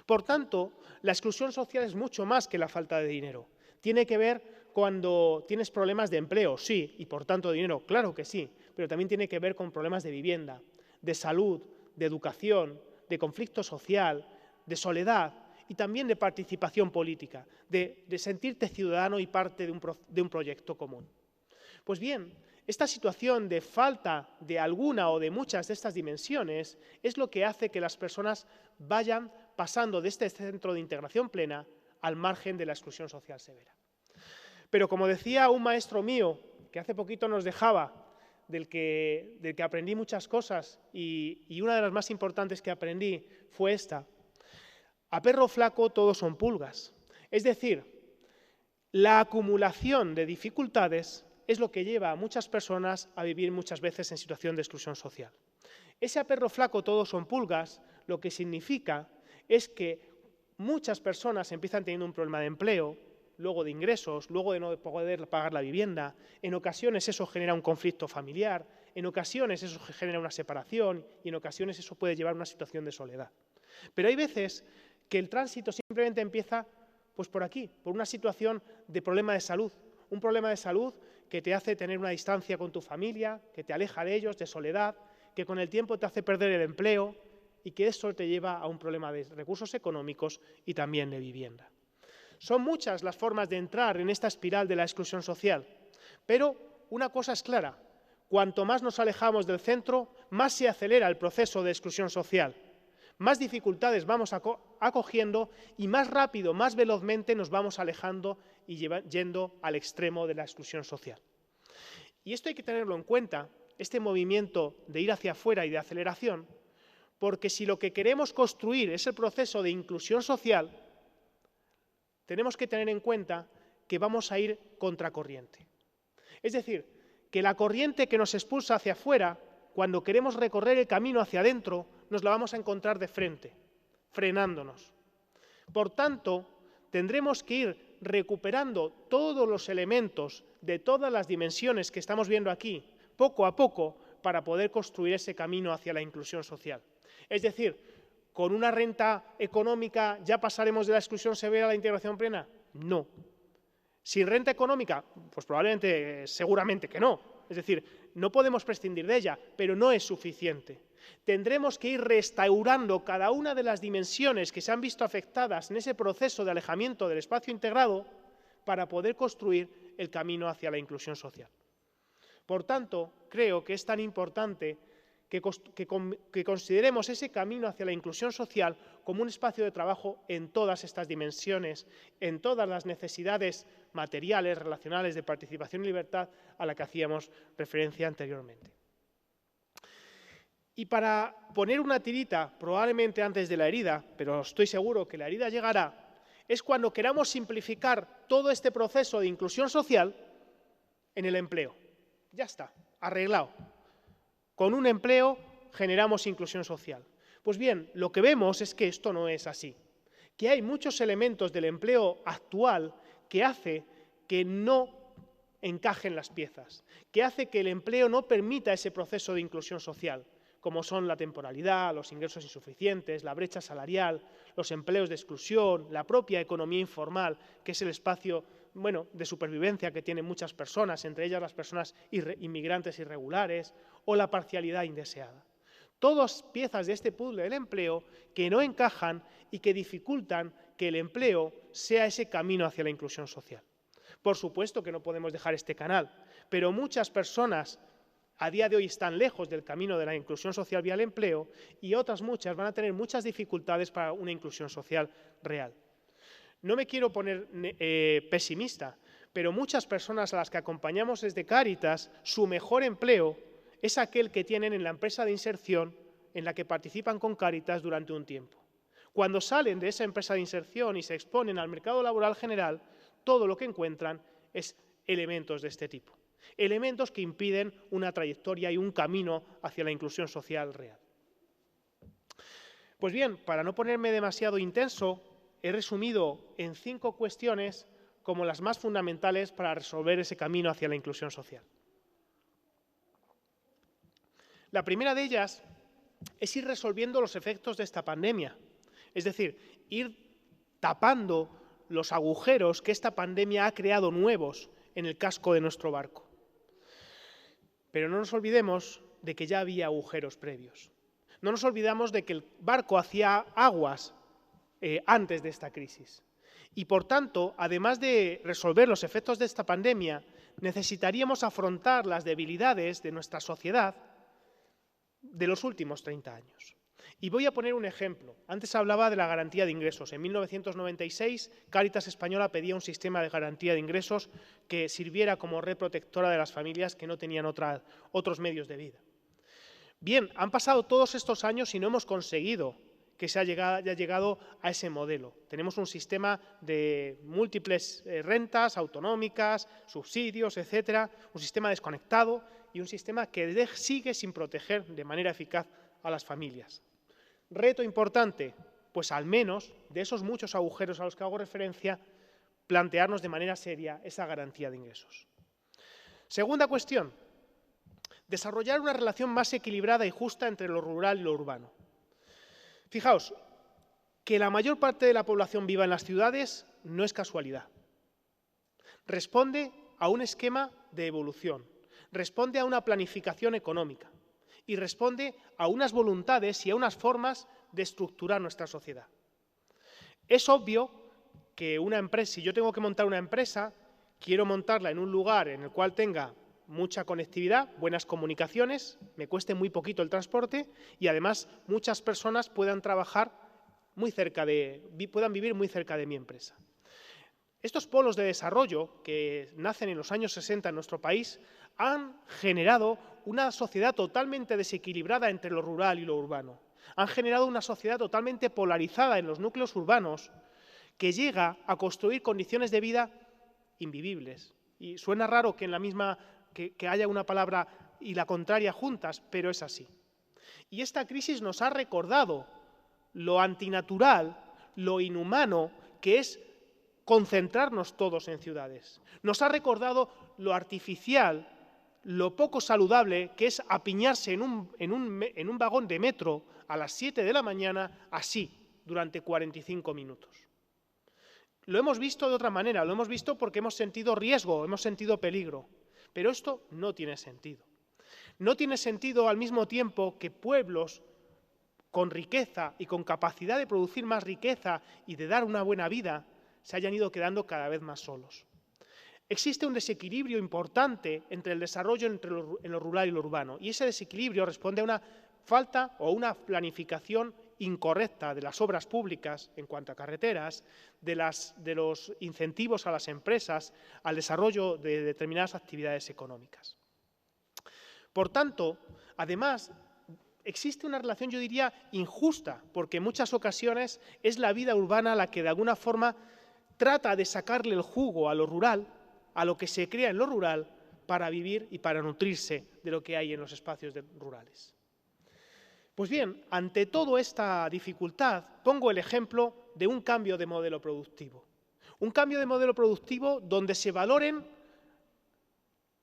Por tanto, la exclusión social es mucho más que la falta de dinero. Tiene que ver cuando tienes problemas de empleo, sí, y por tanto dinero, claro que sí, pero también tiene que ver con problemas de vivienda, de salud, de educación, de conflicto social, de soledad y también de participación política, de sentirte ciudadano y parte de un proyecto común. Pues bien, esta situación de falta de alguna o de muchas de estas dimensiones es lo que hace que las personas vayan pasando de este centro de integración plena al margen de la exclusión social severa. Pero como decía un maestro mío, que hace poquito nos dejaba, del que aprendí muchas cosas y una de las más importantes que aprendí fue esta. A perro flaco todos son pulgas. Es decir, la acumulación de dificultades es lo que lleva a muchas personas a vivir muchas veces en situación de exclusión social. Ese a perro flaco todos son pulgas, lo que significa es que muchas personas empiezan teniendo un problema de empleo, luego de ingresos, luego de no poder pagar la vivienda. En ocasiones eso genera un conflicto familiar, en ocasiones eso genera una separación y en ocasiones eso puede llevar a una situación de soledad. Pero hay veces que el tránsito simplemente empieza pues por aquí, por una situación de problema de salud, un problema de salud que te hace tener una distancia con tu familia, que te aleja de ellos, de soledad, que con el tiempo te hace perder el empleo y que eso te lleva a un problema de recursos económicos y también de vivienda. Son muchas las formas de entrar en esta espiral de la exclusión social, pero una cosa es clara, cuanto más nos alejamos del centro, más se acelera el proceso de exclusión social, más dificultades vamos acogiendo y más rápido, más velozmente nos vamos alejando y yendo al extremo de la exclusión social. Y esto hay que tenerlo en cuenta, este movimiento de ir hacia afuera y de aceleración, porque si lo que queremos construir es el proceso de inclusión social, tenemos que tener en cuenta que vamos a ir contracorriente. Es decir, que la corriente que nos expulsa hacia afuera, cuando queremos recorrer el camino hacia adentro, nos la vamos a encontrar de frente, frenándonos. Por tanto, tendremos que ir recuperando todos los elementos de todas las dimensiones que estamos viendo aquí, poco a poco, para poder construir ese camino hacia la inclusión social. Es decir, ¿con una renta económica ya pasaremos de la exclusión severa a la integración plena? No. ¿Sin renta económica? Pues probablemente, seguramente que no. Es decir, no podemos prescindir de ella, pero no es suficiente. Tendremos que ir restaurando cada una de las dimensiones que se han visto afectadas en ese proceso de alejamiento del espacio integrado para poder construir el camino hacia la inclusión social. Por tanto, creo que es tan importante que consideremos ese camino hacia la inclusión social como un espacio de trabajo en todas estas dimensiones, en todas las necesidades materiales, relacionales, de participación y libertad a la que hacíamos referencia anteriormente. Y para poner una tirita, probablemente antes de la herida, pero estoy seguro que la herida llegará, es cuando queramos simplificar todo este proceso de inclusión social en el empleo. Ya está, arreglado. Con un empleo generamos inclusión social. Pues bien, lo que vemos es que esto no es así, que hay muchos elementos del empleo actual que hace que no encajen las piezas, que hace que el empleo no permita ese proceso de inclusión social, como son la temporalidad, los ingresos insuficientes, la brecha salarial, los empleos de exclusión, la propia economía informal, que es el espacio de supervivencia que tienen muchas personas, entre ellas las personas inmigrantes irregulares, o la parcialidad indeseada. Todas piezas de este puzzle del empleo que no encajan y que dificultan que el empleo sea ese camino hacia la inclusión social. Por supuesto que no podemos dejar este canal, pero muchas personas a día de hoy están lejos del camino de la inclusión social vía el empleo y otras muchas van a tener muchas dificultades para una inclusión social real. No me quiero poner pesimista, pero muchas personas a las que acompañamos desde Cáritas, su mejor empleo es aquel que tienen en la empresa de inserción en la que participan con Cáritas durante un tiempo. Cuando salen de esa empresa de inserción y se exponen al mercado laboral general, todo lo que encuentran es elementos de este tipo. Elementos que impiden una trayectoria y un camino hacia la inclusión social real. Pues bien, para no ponerme demasiado intenso, he resumido en 5 cuestiones como las más fundamentales para resolver ese camino hacia la inclusión social. La primera de ellas es ir resolviendo los efectos de esta pandemia, es decir, ir tapando los agujeros que esta pandemia ha creado nuevos en el casco de nuestro barco. Pero no nos olvidemos de que ya había agujeros previos. No nos olvidamos de que el barco hacía aguas antes de esta crisis. Y, por tanto, además de resolver los efectos de esta pandemia, necesitaríamos afrontar las debilidades de nuestra sociedad de los últimos 30 años. Y voy a poner un ejemplo. Antes hablaba de la garantía de ingresos. En 1996, Cáritas Española pedía un sistema de garantía de ingresos que sirviera como red protectora de las familias que no tenían otros medios de vida. Bien, han pasado todos estos años y no hemos conseguido que se haya llegado a ese modelo. Tenemos un sistema de múltiples rentas autonómicas, subsidios, etcétera, un sistema desconectado y un sistema que sigue sin proteger de manera eficaz a las familias. Reto importante, pues al menos de esos muchos agujeros a los que hago referencia, plantearnos de manera seria esa garantía de ingresos. Segunda cuestión, desarrollar una relación más equilibrada y justa entre lo rural y lo urbano. Fijaos, que la mayor parte de la población viva en las ciudades no es casualidad. Responde a un esquema de evolución, responde a una planificación económica y responde a unas voluntades y a unas formas de estructurar nuestra sociedad. Es obvio que una empresa, si yo tengo que montar una empresa, quiero montarla en un lugar en el cual tenga mucha conectividad, buenas comunicaciones, me cueste muy poquito el transporte y además muchas personas puedan vivir muy cerca de mi empresa. Estos polos de desarrollo que nacen en los años 60 en nuestro país han generado una sociedad totalmente desequilibrada entre lo rural y lo urbano. Han generado una sociedad totalmente polarizada en los núcleos urbanos que llega a construir condiciones de vida invivibles. Y suena raro que en la misma que haya una palabra y la contraria juntas, pero es así. Y esta crisis nos ha recordado lo antinatural, lo inhumano que es concentrarnos todos en ciudades. Nos ha recordado lo artificial, lo poco saludable que es apiñarse en un vagón de metro a las 7 de la mañana así, durante 45 minutos. Lo hemos visto de otra manera, lo hemos visto porque hemos sentido riesgo, hemos sentido peligro. Pero esto no tiene sentido. No tiene sentido al mismo tiempo que pueblos con riqueza y con capacidad de producir más riqueza y de dar una buena vida se hayan ido quedando cada vez más solos. Existe un desequilibrio importante entre el desarrollo en lo rural y lo urbano, y ese desequilibrio responde a una falta o una planificación incorrecta de las obras públicas en cuanto a carreteras, de los incentivos a las empresas, al desarrollo de determinadas actividades económicas. Por tanto, además, existe una relación, yo diría, injusta, porque en muchas ocasiones es la vida urbana la que de alguna forma trata de sacarle el jugo a lo rural, a lo que se crea en lo rural, para vivir y para nutrirse de lo que hay en los espacios rurales. Pues bien, ante toda esta dificultad, pongo el ejemplo de un cambio de modelo productivo. Un cambio de modelo productivo donde se valoren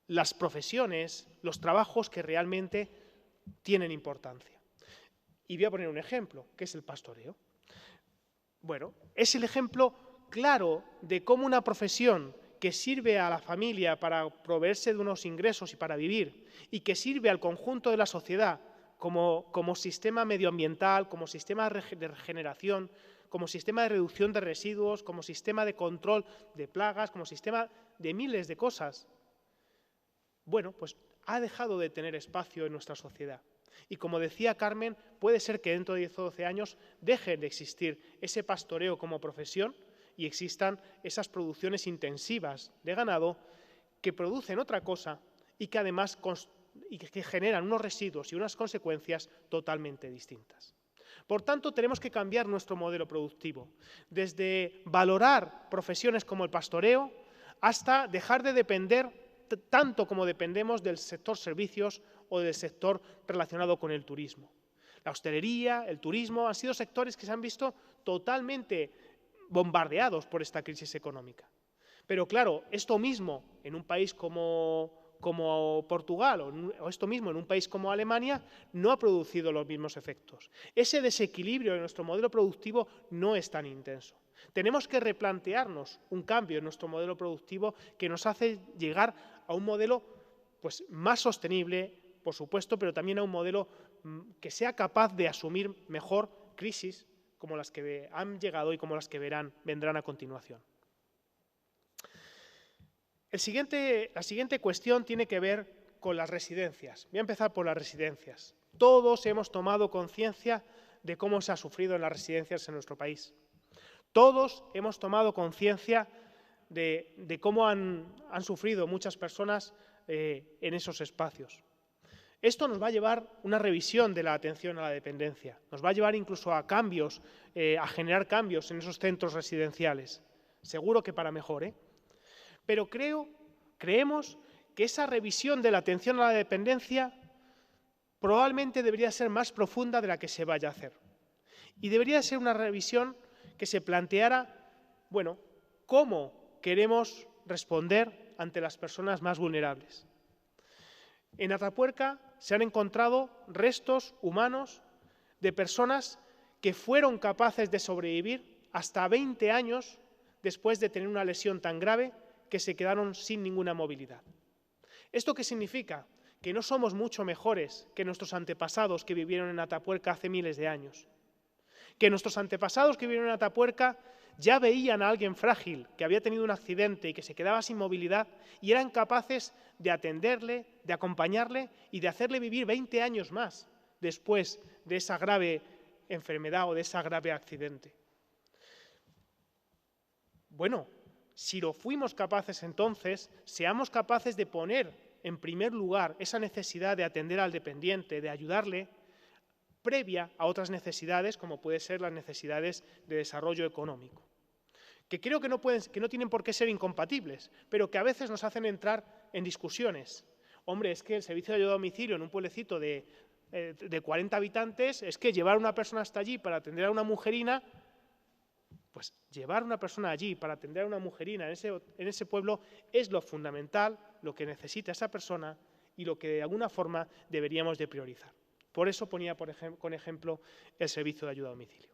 las profesiones, los trabajos que realmente tienen importancia. Y voy a poner un ejemplo, que es el pastoreo. Bueno, es el ejemplo claro de cómo una profesión que sirve a la familia para proveerse de unos ingresos y para vivir, y que sirve al conjunto de la sociedad como sistema medioambiental, como sistema de regeneración, como sistema de reducción de residuos, como sistema de control de plagas, como sistema de miles de cosas, bueno, pues ha dejado de tener espacio en nuestra sociedad. Y como decía Carmen, puede ser que dentro de 10 o 12 años deje de existir ese pastoreo como profesión y existan esas producciones intensivas de ganado que producen otra cosa y que además que generan unos residuos y unas consecuencias totalmente distintas. Por tanto, tenemos que cambiar nuestro modelo productivo, desde valorar profesiones como el pastoreo hasta dejar de depender tanto como dependemos del sector servicios o del sector relacionado con el turismo. La hostelería, el turismo han sido sectores que se han visto totalmente bombardeados por esta crisis económica. Pero claro, esto mismo en un país como Portugal o esto mismo en un país como Alemania no ha producido los mismos efectos. Ese desequilibrio en nuestro modelo productivo no es tan intenso. Tenemos que replantearnos un cambio en nuestro modelo productivo que nos hace llegar a un modelo pues, más sostenible, por supuesto, pero también a un modelo que sea capaz de asumir mejor crisis como las que han llegado y como las que vendrán a continuación. La siguiente cuestión tiene que ver con las residencias. Voy a empezar por las residencias. Todos hemos tomado conciencia de cómo se ha sufrido en las residencias en nuestro país. Todos hemos tomado conciencia de cómo han sufrido muchas personas en esos espacios. Esto nos va a llevar una revisión de la atención a la dependencia, nos va a llevar incluso a cambios, a generar cambios en esos centros residenciales. Seguro que para mejor, ¿eh? Pero creemos que esa revisión de la atención a la dependencia probablemente debería ser más profunda de la que se vaya a hacer. Y debería ser una revisión que se planteara, bueno, cómo queremos responder ante las personas más vulnerables. En Atapuerca se han encontrado restos humanos de personas que fueron capaces de sobrevivir hasta 20 años después de tener una lesión tan grave que se quedaron sin ninguna movilidad. ¿Esto qué significa? Que no somos mucho mejores que nuestros antepasados que vivieron en Atapuerca hace miles de años. Que nuestros antepasados que vivieron en Atapuerca ya veían a alguien frágil, que había tenido un accidente y que se quedaba sin movilidad, y eran capaces de atenderle, de acompañarle y de hacerle vivir 20 años más después de esa grave enfermedad o de ese grave accidente. Bueno, si lo fuimos capaces entonces, seamos capaces de poner en primer lugar esa necesidad de atender al dependiente, de ayudarle, previa a otras necesidades, como pueden ser las necesidades de desarrollo económico, que creo que no tienen por qué ser incompatibles, pero que a veces nos hacen entrar en discusiones. Hombre, es que el servicio de ayuda a domicilio en un pueblecito de 40 habitantes, es que llevar a una persona hasta allí para atender a una mujerina, pues llevar a una persona allí para atender a una mujerina en ese pueblo es lo fundamental, lo que necesita esa persona y lo que de alguna forma deberíamos de priorizar. Por eso ponía con ejemplo el servicio de ayuda a domicilio.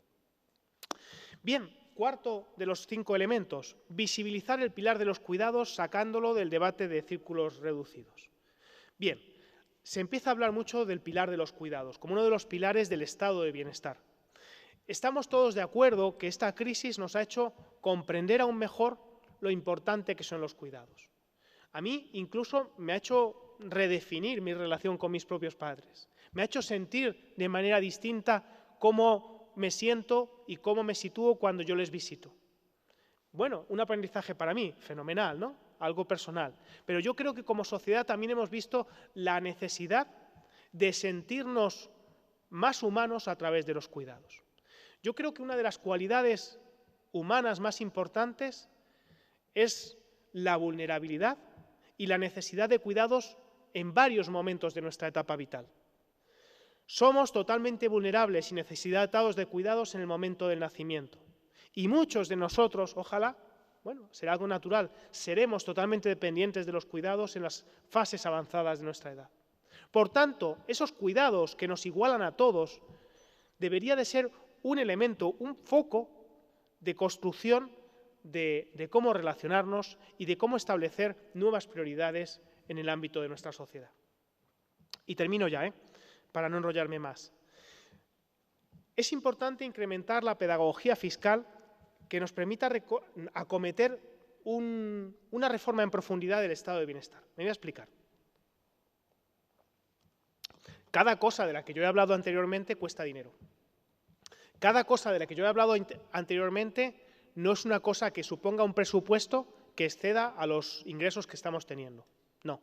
Bien, cuarto de los 5 elementos, visibilizar el pilar de los cuidados sacándolo del debate de círculos reducidos. Bien, se empieza a hablar mucho del pilar de los cuidados, como uno de los pilares del estado de bienestar. Estamos todos de acuerdo que esta crisis nos ha hecho comprender aún mejor lo importante que son los cuidados. A mí incluso me ha hecho redefinir mi relación con mis propios padres. Me ha hecho sentir de manera distinta cómo me siento y cómo me sitúo cuando yo les visito. Bueno, un aprendizaje para mí, fenomenal, ¿no? Algo personal. Pero yo creo que como sociedad también hemos visto la necesidad de sentirnos más humanos a través de los cuidados. Yo creo que una de las cualidades humanas más importantes es la vulnerabilidad y la necesidad de cuidados en varios momentos de nuestra etapa vital. Somos totalmente vulnerables y necesitados de cuidados en el momento del nacimiento. Y muchos de nosotros, ojalá, bueno, será algo natural, seremos totalmente dependientes de los cuidados en las fases avanzadas de nuestra edad. Por tanto, esos cuidados que nos igualan a todos debería de ser un elemento, un foco de construcción de cómo relacionarnos y de cómo establecer nuevas prioridades en el ámbito de nuestra sociedad. Y termino ya, para no enrollarme más. Es importante incrementar la pedagogía fiscal que nos permita acometer una reforma en profundidad del estado de bienestar. Me voy a explicar. Cada cosa de la que yo he hablado anteriormente cuesta dinero. Cada cosa de la que yo he hablado anteriormente no es una cosa que suponga un presupuesto que exceda a los ingresos que estamos teniendo. No.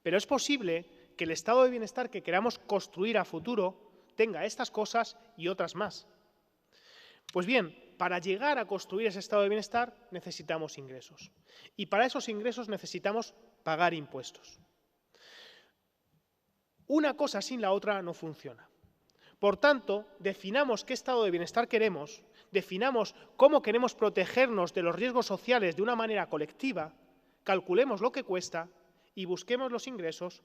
Pero es posible que el estado de bienestar que queramos construir a futuro tenga estas cosas y otras más. Pues bien, para llegar a construir ese estado de bienestar necesitamos ingresos. Y para esos ingresos necesitamos pagar impuestos. Una cosa sin la otra no funciona. Por tanto, definamos qué estado de bienestar queremos, definamos cómo queremos protegernos de los riesgos sociales de una manera colectiva, calculemos lo que cuesta y busquemos los ingresos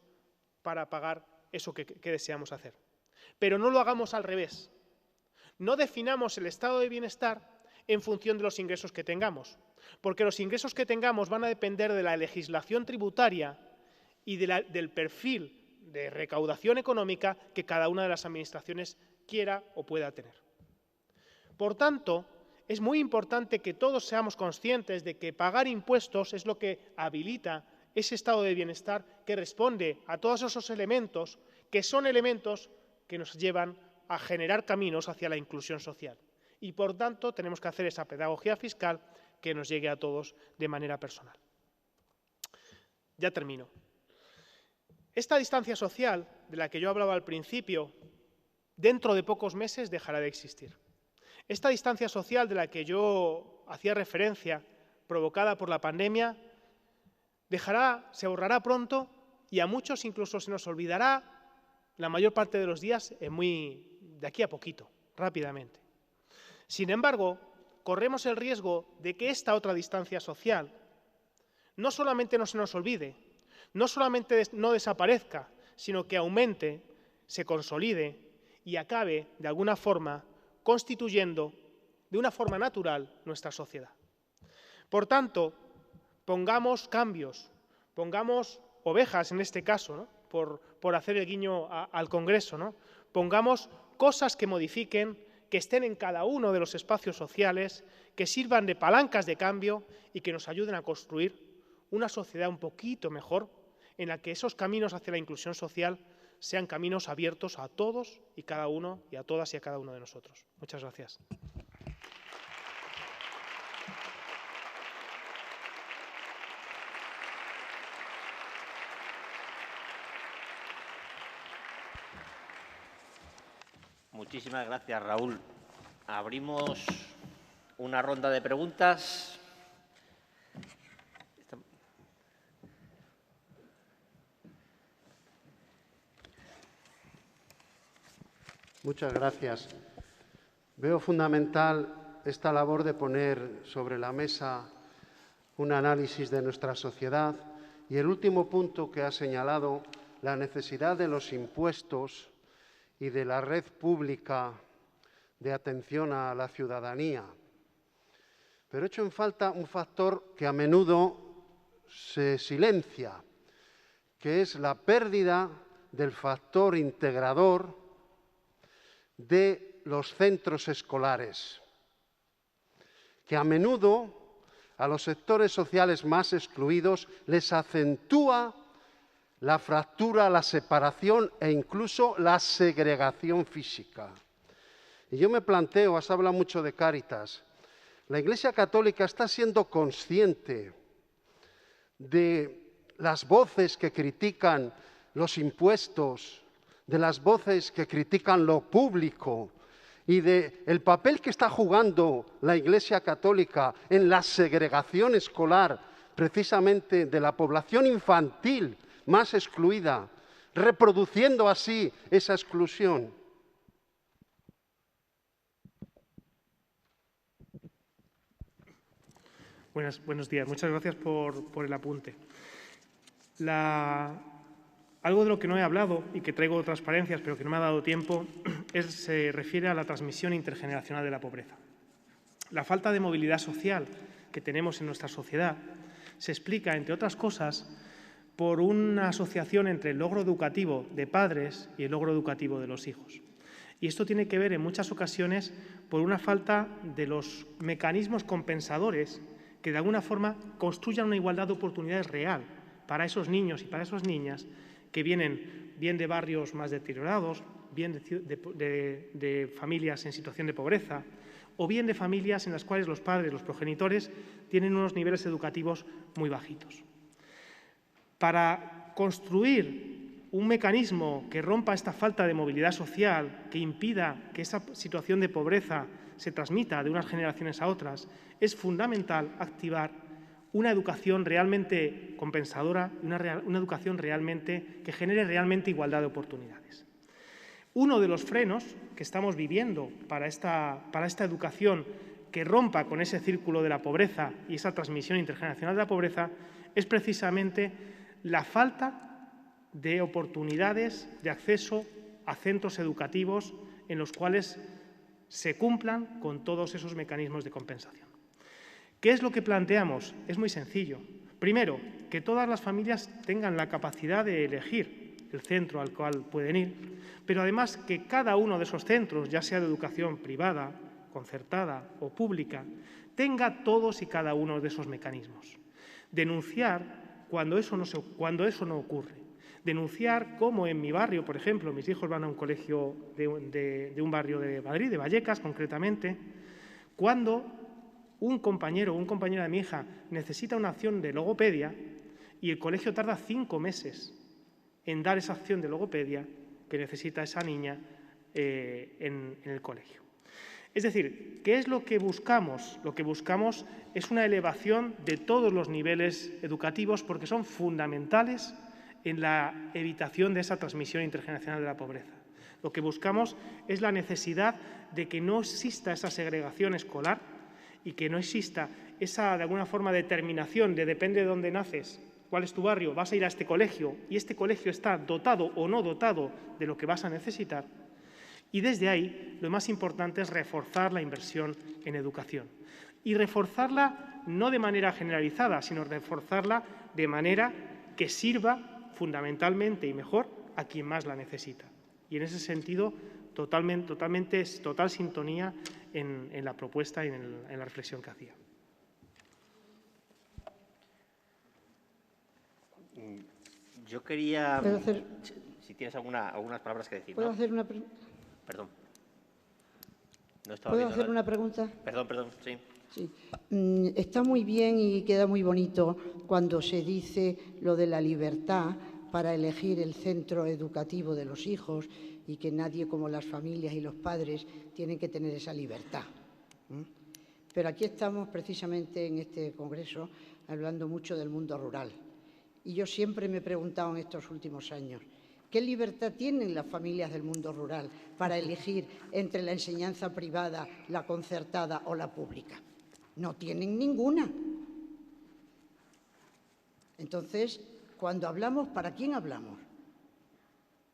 para pagar eso que deseamos hacer. Pero no lo hagamos al revés. No definamos el estado de bienestar en función de los ingresos que tengamos, porque los ingresos que tengamos van a depender de la legislación tributaria y del perfil de recaudación económica que cada una de las administraciones quiera o pueda tener. Por tanto, es muy importante que todos seamos conscientes de que pagar impuestos es lo que habilita ese estado de bienestar que responde a todos esos elementos que son elementos que nos llevan a generar caminos hacia la inclusión social. Y, por tanto, tenemos que hacer esa pedagogía fiscal que nos llegue a todos de manera personal. Ya termino. Esta distancia social, de la que yo hablaba al principio, dentro de pocos meses dejará de existir. Esta distancia social de la que yo hacía referencia, provocada por la pandemia, se borrará pronto y a muchos incluso se nos olvidará la mayor parte de los días de aquí a poquito, rápidamente. Sin embargo, corremos el riesgo de que esta otra distancia social no solamente no se nos olvide, no solamente no desaparezca, sino que aumente, se consolide y acabe, de alguna forma, constituyendo de una forma natural nuestra sociedad. Por tanto, pongamos cambios, pongamos ovejas en este caso, ¿no? por hacer el guiño al Congreso, ¿no? Pongamos cosas que modifiquen, que estén en cada uno de los espacios sociales, que sirvan de palancas de cambio y que nos ayuden a construir una sociedad un poquito mejor en la que esos caminos hacia la inclusión social sean caminos abiertos a todos y cada uno, y a todas y a cada uno de nosotros. Muchas gracias. Muchísimas gracias, Raúl. Abrimos una ronda de preguntas. Muchas gracias. Veo fundamental esta labor de poner sobre la mesa un análisis de nuestra sociedad y el último punto que ha señalado, la necesidad de los impuestos y de la red pública de atención a la ciudadanía. Pero he hecho en falta un factor que a menudo se silencia, que es la pérdida del factor integrador de los centros escolares, que a menudo a los sectores sociales más excluidos les acentúa la fractura, la separación e incluso la segregación física. Y yo me planteo, has hablado mucho de Cáritas, la Iglesia Católica está siendo consciente de las voces que critican los impuestos, de las voces que critican lo público y del papel que está jugando la Iglesia Católica en la segregación escolar, precisamente de la población infantil más excluida, reproduciendo así esa exclusión. Buenos días. Muchas gracias por el apunte. Algo de lo que no he hablado y que traigo transparencias, pero que no me ha dado tiempo, se refiere a la transmisión intergeneracional de la pobreza. La falta de movilidad social que tenemos en nuestra sociedad se explica, entre otras cosas, por una asociación entre el logro educativo de padres y el logro educativo de los hijos. Y esto tiene que ver, en muchas ocasiones, por una falta de los mecanismos compensadores que, de alguna forma, construyan una igualdad de oportunidades real para esos niños y para esas niñas que vienen bien de barrios más deteriorados, bien de familias en situación de pobreza, o bien de familias en las cuales los padres, los progenitores, tienen unos niveles educativos muy bajitos. Para construir un mecanismo que rompa esta falta de movilidad social, que impida que esa situación de pobreza se transmita de unas generaciones a otras, es fundamental activar una educación realmente compensadora, una educación que genere realmente igualdad de oportunidades. Uno de los frenos que estamos viviendo para esta educación que rompa con ese círculo de la pobreza y esa transmisión intergeneracional de la pobreza es precisamente la falta de oportunidades de acceso a centros educativos en los cuales se cumplan con todos esos mecanismos de compensación. ¿Qué es lo que planteamos? Es muy sencillo. Primero, que todas las familias tengan la capacidad de elegir el centro al cual pueden ir, pero además que cada uno de esos centros, ya sea de educación privada, concertada o pública, tenga todos y cada uno de esos mecanismos. Denunciar cuando eso no ocurre. Denunciar cómo en mi barrio, por ejemplo, mis hijos van a un colegio de un barrio de Madrid, de Vallecas concretamente, cuando un compañero o una compañera de mi hija necesita una acción de logopedia y el colegio tarda 5 meses en dar esa acción de logopedia que necesita esa niña en el colegio. Es decir, ¿qué es lo que buscamos? Lo que buscamos es una elevación de todos los niveles educativos porque son fundamentales en la evitación de esa transmisión intergeneracional de la pobreza. Lo que buscamos es la necesidad de que no exista esa segregación escolar y que no exista esa, de alguna forma, determinación de depende de dónde naces, cuál es tu barrio, vas a ir a este colegio y este colegio está dotado o no dotado de lo que vas a necesitar. Y desde ahí, lo más importante es reforzar la inversión en educación. Y reforzarla no de manera generalizada, sino reforzarla de manera que sirva fundamentalmente y mejor a quien más la necesita. Y en ese sentido, total sintonía en la propuesta y en la reflexión que hacía. Yo quería... ¿Puedo hacer? Si tienes algunas palabras que decir, ¿Puedo ¿no? hacer una pregunta? Perdón. No estaba ¿Puedo viendo hacer nada. una pregunta? Perdón, sí. Sí. Está muy bien y queda muy bonito cuando se dice lo de la libertad para elegir el centro educativo de los hijos y que nadie como las familias y los padres tienen que tener esa libertad. Pero aquí estamos precisamente en este congreso hablando mucho del mundo rural. Y yo siempre me he preguntado en estos últimos años, ¿qué libertad tienen las familias del mundo rural para elegir entre la enseñanza privada, la concertada o la pública? No tienen ninguna. Entonces, cuando hablamos, ¿para quién hablamos?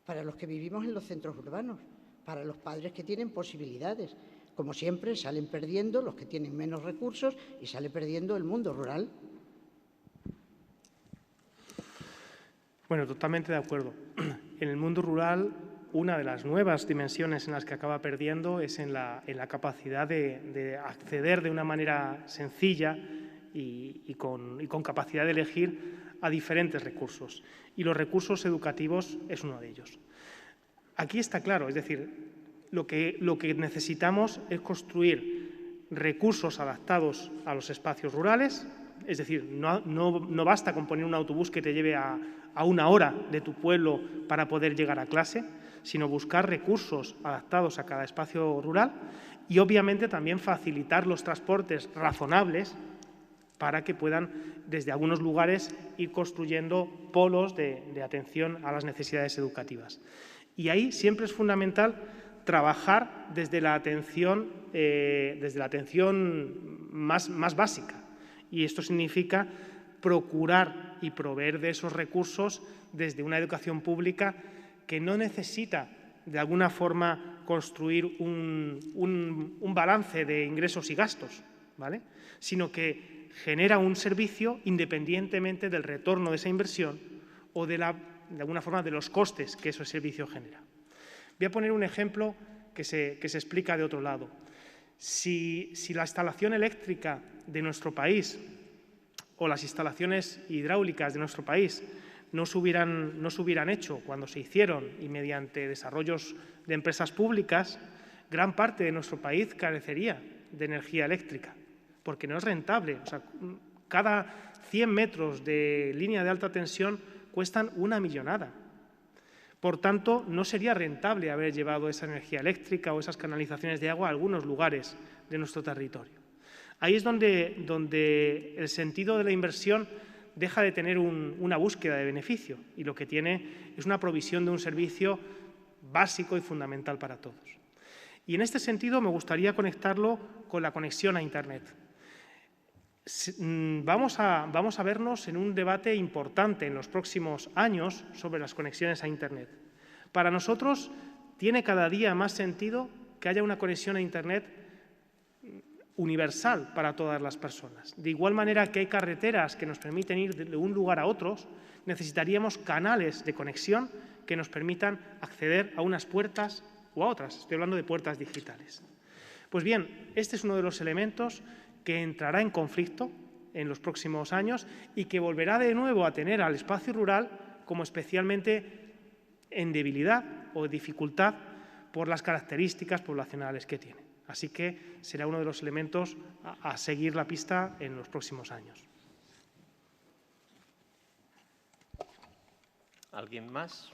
Para los que vivimos en los centros urbanos, para los padres que tienen posibilidades. Como siempre, salen perdiendo los que tienen menos recursos y sale perdiendo el mundo rural. Bueno, totalmente de acuerdo. En el mundo rural, una de las nuevas dimensiones en las que acaba perdiendo es en la capacidad de acceder de una manera sencilla y con capacidad de elegir a diferentes recursos. Y los recursos educativos es uno de ellos. Aquí está claro, es decir, lo que necesitamos es construir recursos adaptados a los espacios rurales, es decir, no basta con poner un autobús que te lleve a 1 hora de tu pueblo para poder llegar a clase, sino buscar recursos adaptados a cada espacio rural y, obviamente, también facilitar los transportes razonables para que puedan, desde algunos lugares, ir construyendo polos de atención a las necesidades educativas. Y ahí siempre es fundamental trabajar desde la atención más básica. Y esto significa procurar y proveer de esos recursos desde una educación pública que no necesita, de alguna forma, construir un balance de ingresos y gastos, ¿vale? Sino que genera un servicio independientemente del retorno de esa inversión o de alguna forma de los costes que ese servicio genera. Voy a poner un ejemplo que se explica de otro lado. Si la instalación eléctrica de nuestro país o las instalaciones hidráulicas de nuestro país no se hubieran hecho cuando se hicieron y mediante desarrollos de empresas públicas, gran parte de nuestro país carecería de energía eléctrica, porque no es rentable. O sea, cada 100 metros de línea de alta tensión cuestan 1 millonada. Por tanto, no sería rentable haber llevado esa energía eléctrica o esas canalizaciones de agua a algunos lugares de nuestro territorio. Ahí es donde el sentido de la inversión deja de tener una búsqueda de beneficio y lo que tiene es una provisión de un servicio básico y fundamental para todos. Y en este sentido me gustaría conectarlo con la conexión a Internet. Vamos a vernos en un debate importante en los próximos años sobre las conexiones a Internet. Para nosotros tiene cada día más sentido que haya una conexión a Internet universal para todas las personas. De igual manera que hay carreteras que nos permiten ir de un lugar a otros, necesitaríamos canales de conexión que nos permitan acceder a unas puertas o a otras. Estoy hablando de puertas digitales. Pues bien, este es uno de los elementos que entrará en conflicto en los próximos años y que volverá de nuevo a tener al espacio rural como especialmente en debilidad o dificultad por las características poblacionales que tiene. Así que será uno de los elementos a seguir la pista en los próximos años. ¿Alguien más?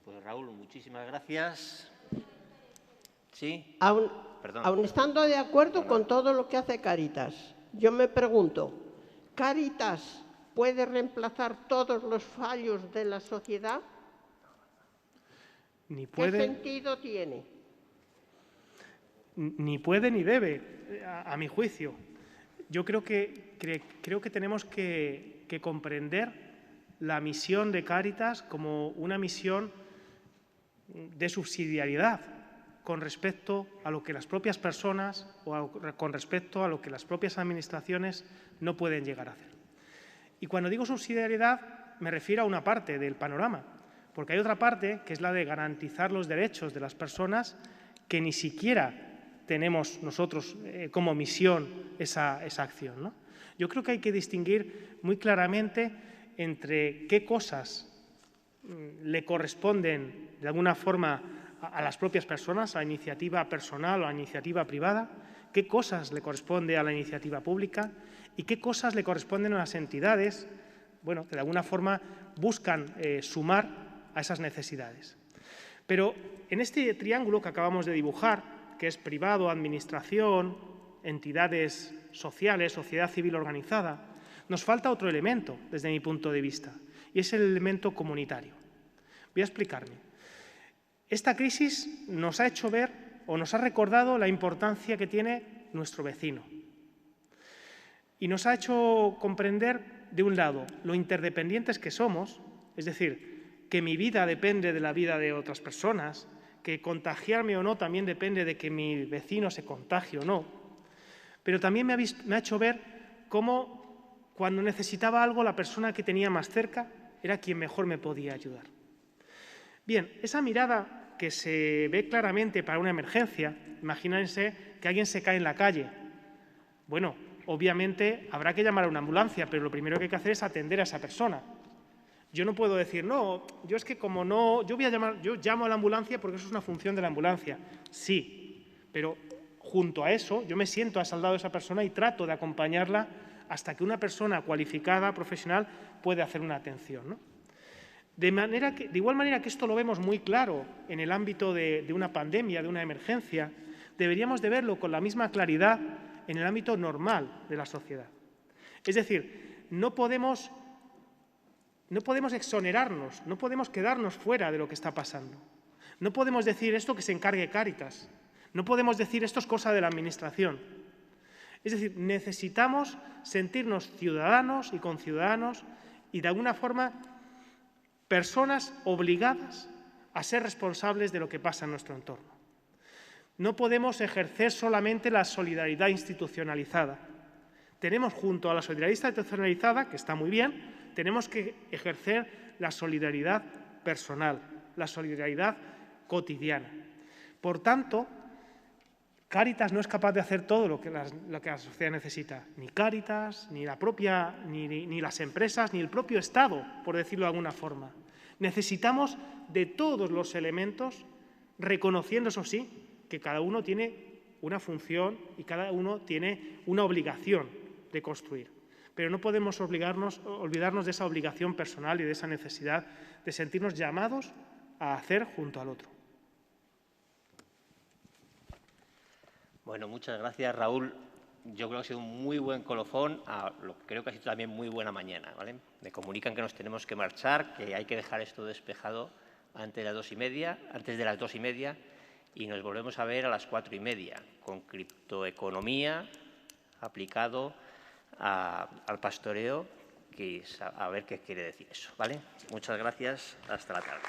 Pues Raúl, muchísimas gracias. ¿Sí? Aun estando de acuerdo con todo lo que hace Cáritas, yo me pregunto, ¿Cáritas puede reemplazar todos los fallos de la sociedad? Ni puede, ¿qué sentido tiene? Ni puede ni debe, a mi juicio. Yo creo que tenemos que comprender la misión de Cáritas como una misión de subsidiariedad con respecto a lo que las propias personas o con respecto a lo que las propias administraciones no pueden llegar a hacer. Y cuando digo subsidiariedad me refiero a una parte del panorama, porque hay otra parte que es la de garantizar los derechos de las personas que ni siquiera tenemos nosotros como misión esa acción, ¿no? Yo creo que hay que distinguir muy claramente entre qué cosas le corresponden de alguna forma a las propias personas, a la iniciativa personal o a la iniciativa privada, qué cosas le corresponde a la iniciativa pública y qué cosas le corresponden a las entidades, bueno, que de alguna forma buscan sumar a esas necesidades. Pero en este triángulo que acabamos de dibujar, que es privado, administración, entidades sociales, sociedad civil organizada, nos falta otro elemento desde mi punto de vista, y es el elemento comunitario. Voy a explicarme. Esta crisis nos ha hecho ver o nos ha recordado la importancia que tiene nuestro vecino. Y nos ha hecho comprender, de un lado, lo interdependientes que somos, es decir, que mi vida depende de la vida de otras personas, que contagiarme o no también depende de que mi vecino se contagie o no. Pero también me ha hecho ver cómo cuando necesitaba algo la persona que tenía más cerca era quien mejor me podía ayudar. Bien, esa mirada que se ve claramente para una emergencia, imagínense que alguien se cae en la calle. Bueno, obviamente habrá que llamar a una ambulancia, pero lo primero que hay que hacer es atender a esa persona. Yo no puedo decir, no, yo es que como no, yo llamo a la ambulancia porque eso es una función de la ambulancia. Sí, pero junto a eso yo me siento al lado de esa persona y trato de acompañarla hasta que una persona cualificada, profesional, puede hacer una atención, ¿no? De igual manera que esto lo vemos muy claro en el ámbito de una pandemia, de una emergencia, deberíamos de verlo con la misma claridad en el ámbito normal de la sociedad. Es decir, no podemos exonerarnos, no podemos quedarnos fuera de lo que está pasando. No podemos decir esto que se encargue Cáritas, no podemos decir esto es cosa de la Administración. Es decir, necesitamos sentirnos ciudadanos y conciudadanos y de alguna forma personas obligadas a ser responsables de lo que pasa en nuestro entorno. No podemos ejercer solamente la solidaridad institucionalizada. Tenemos, junto a la solidaridad institucionalizada, que está muy bien, tenemos que ejercer la solidaridad personal, la solidaridad cotidiana. Por tanto, Cáritas no es capaz de hacer todo lo que la sociedad necesita. Ni Cáritas, ni las empresas, ni el propio Estado, por decirlo de alguna forma. Necesitamos de todos los elementos, reconociendo, eso sí, que cada uno tiene una función y cada uno tiene una obligación de construir. Pero no podemos olvidarnos de esa obligación personal y de esa necesidad de sentirnos llamados a hacer junto al otro. Bueno, muchas gracias, Raúl. Yo creo que ha sido un muy buen colofón a lo que creo que ha sido también muy buena mañana, ¿vale? Me comunican que nos tenemos que marchar, que hay que dejar esto despejado antes de las 2:30 y nos volvemos a ver a las 4:30 con criptoeconomía aplicado al pastoreo, que a ver qué quiere decir eso, ¿vale? Muchas gracias. Hasta la tarde.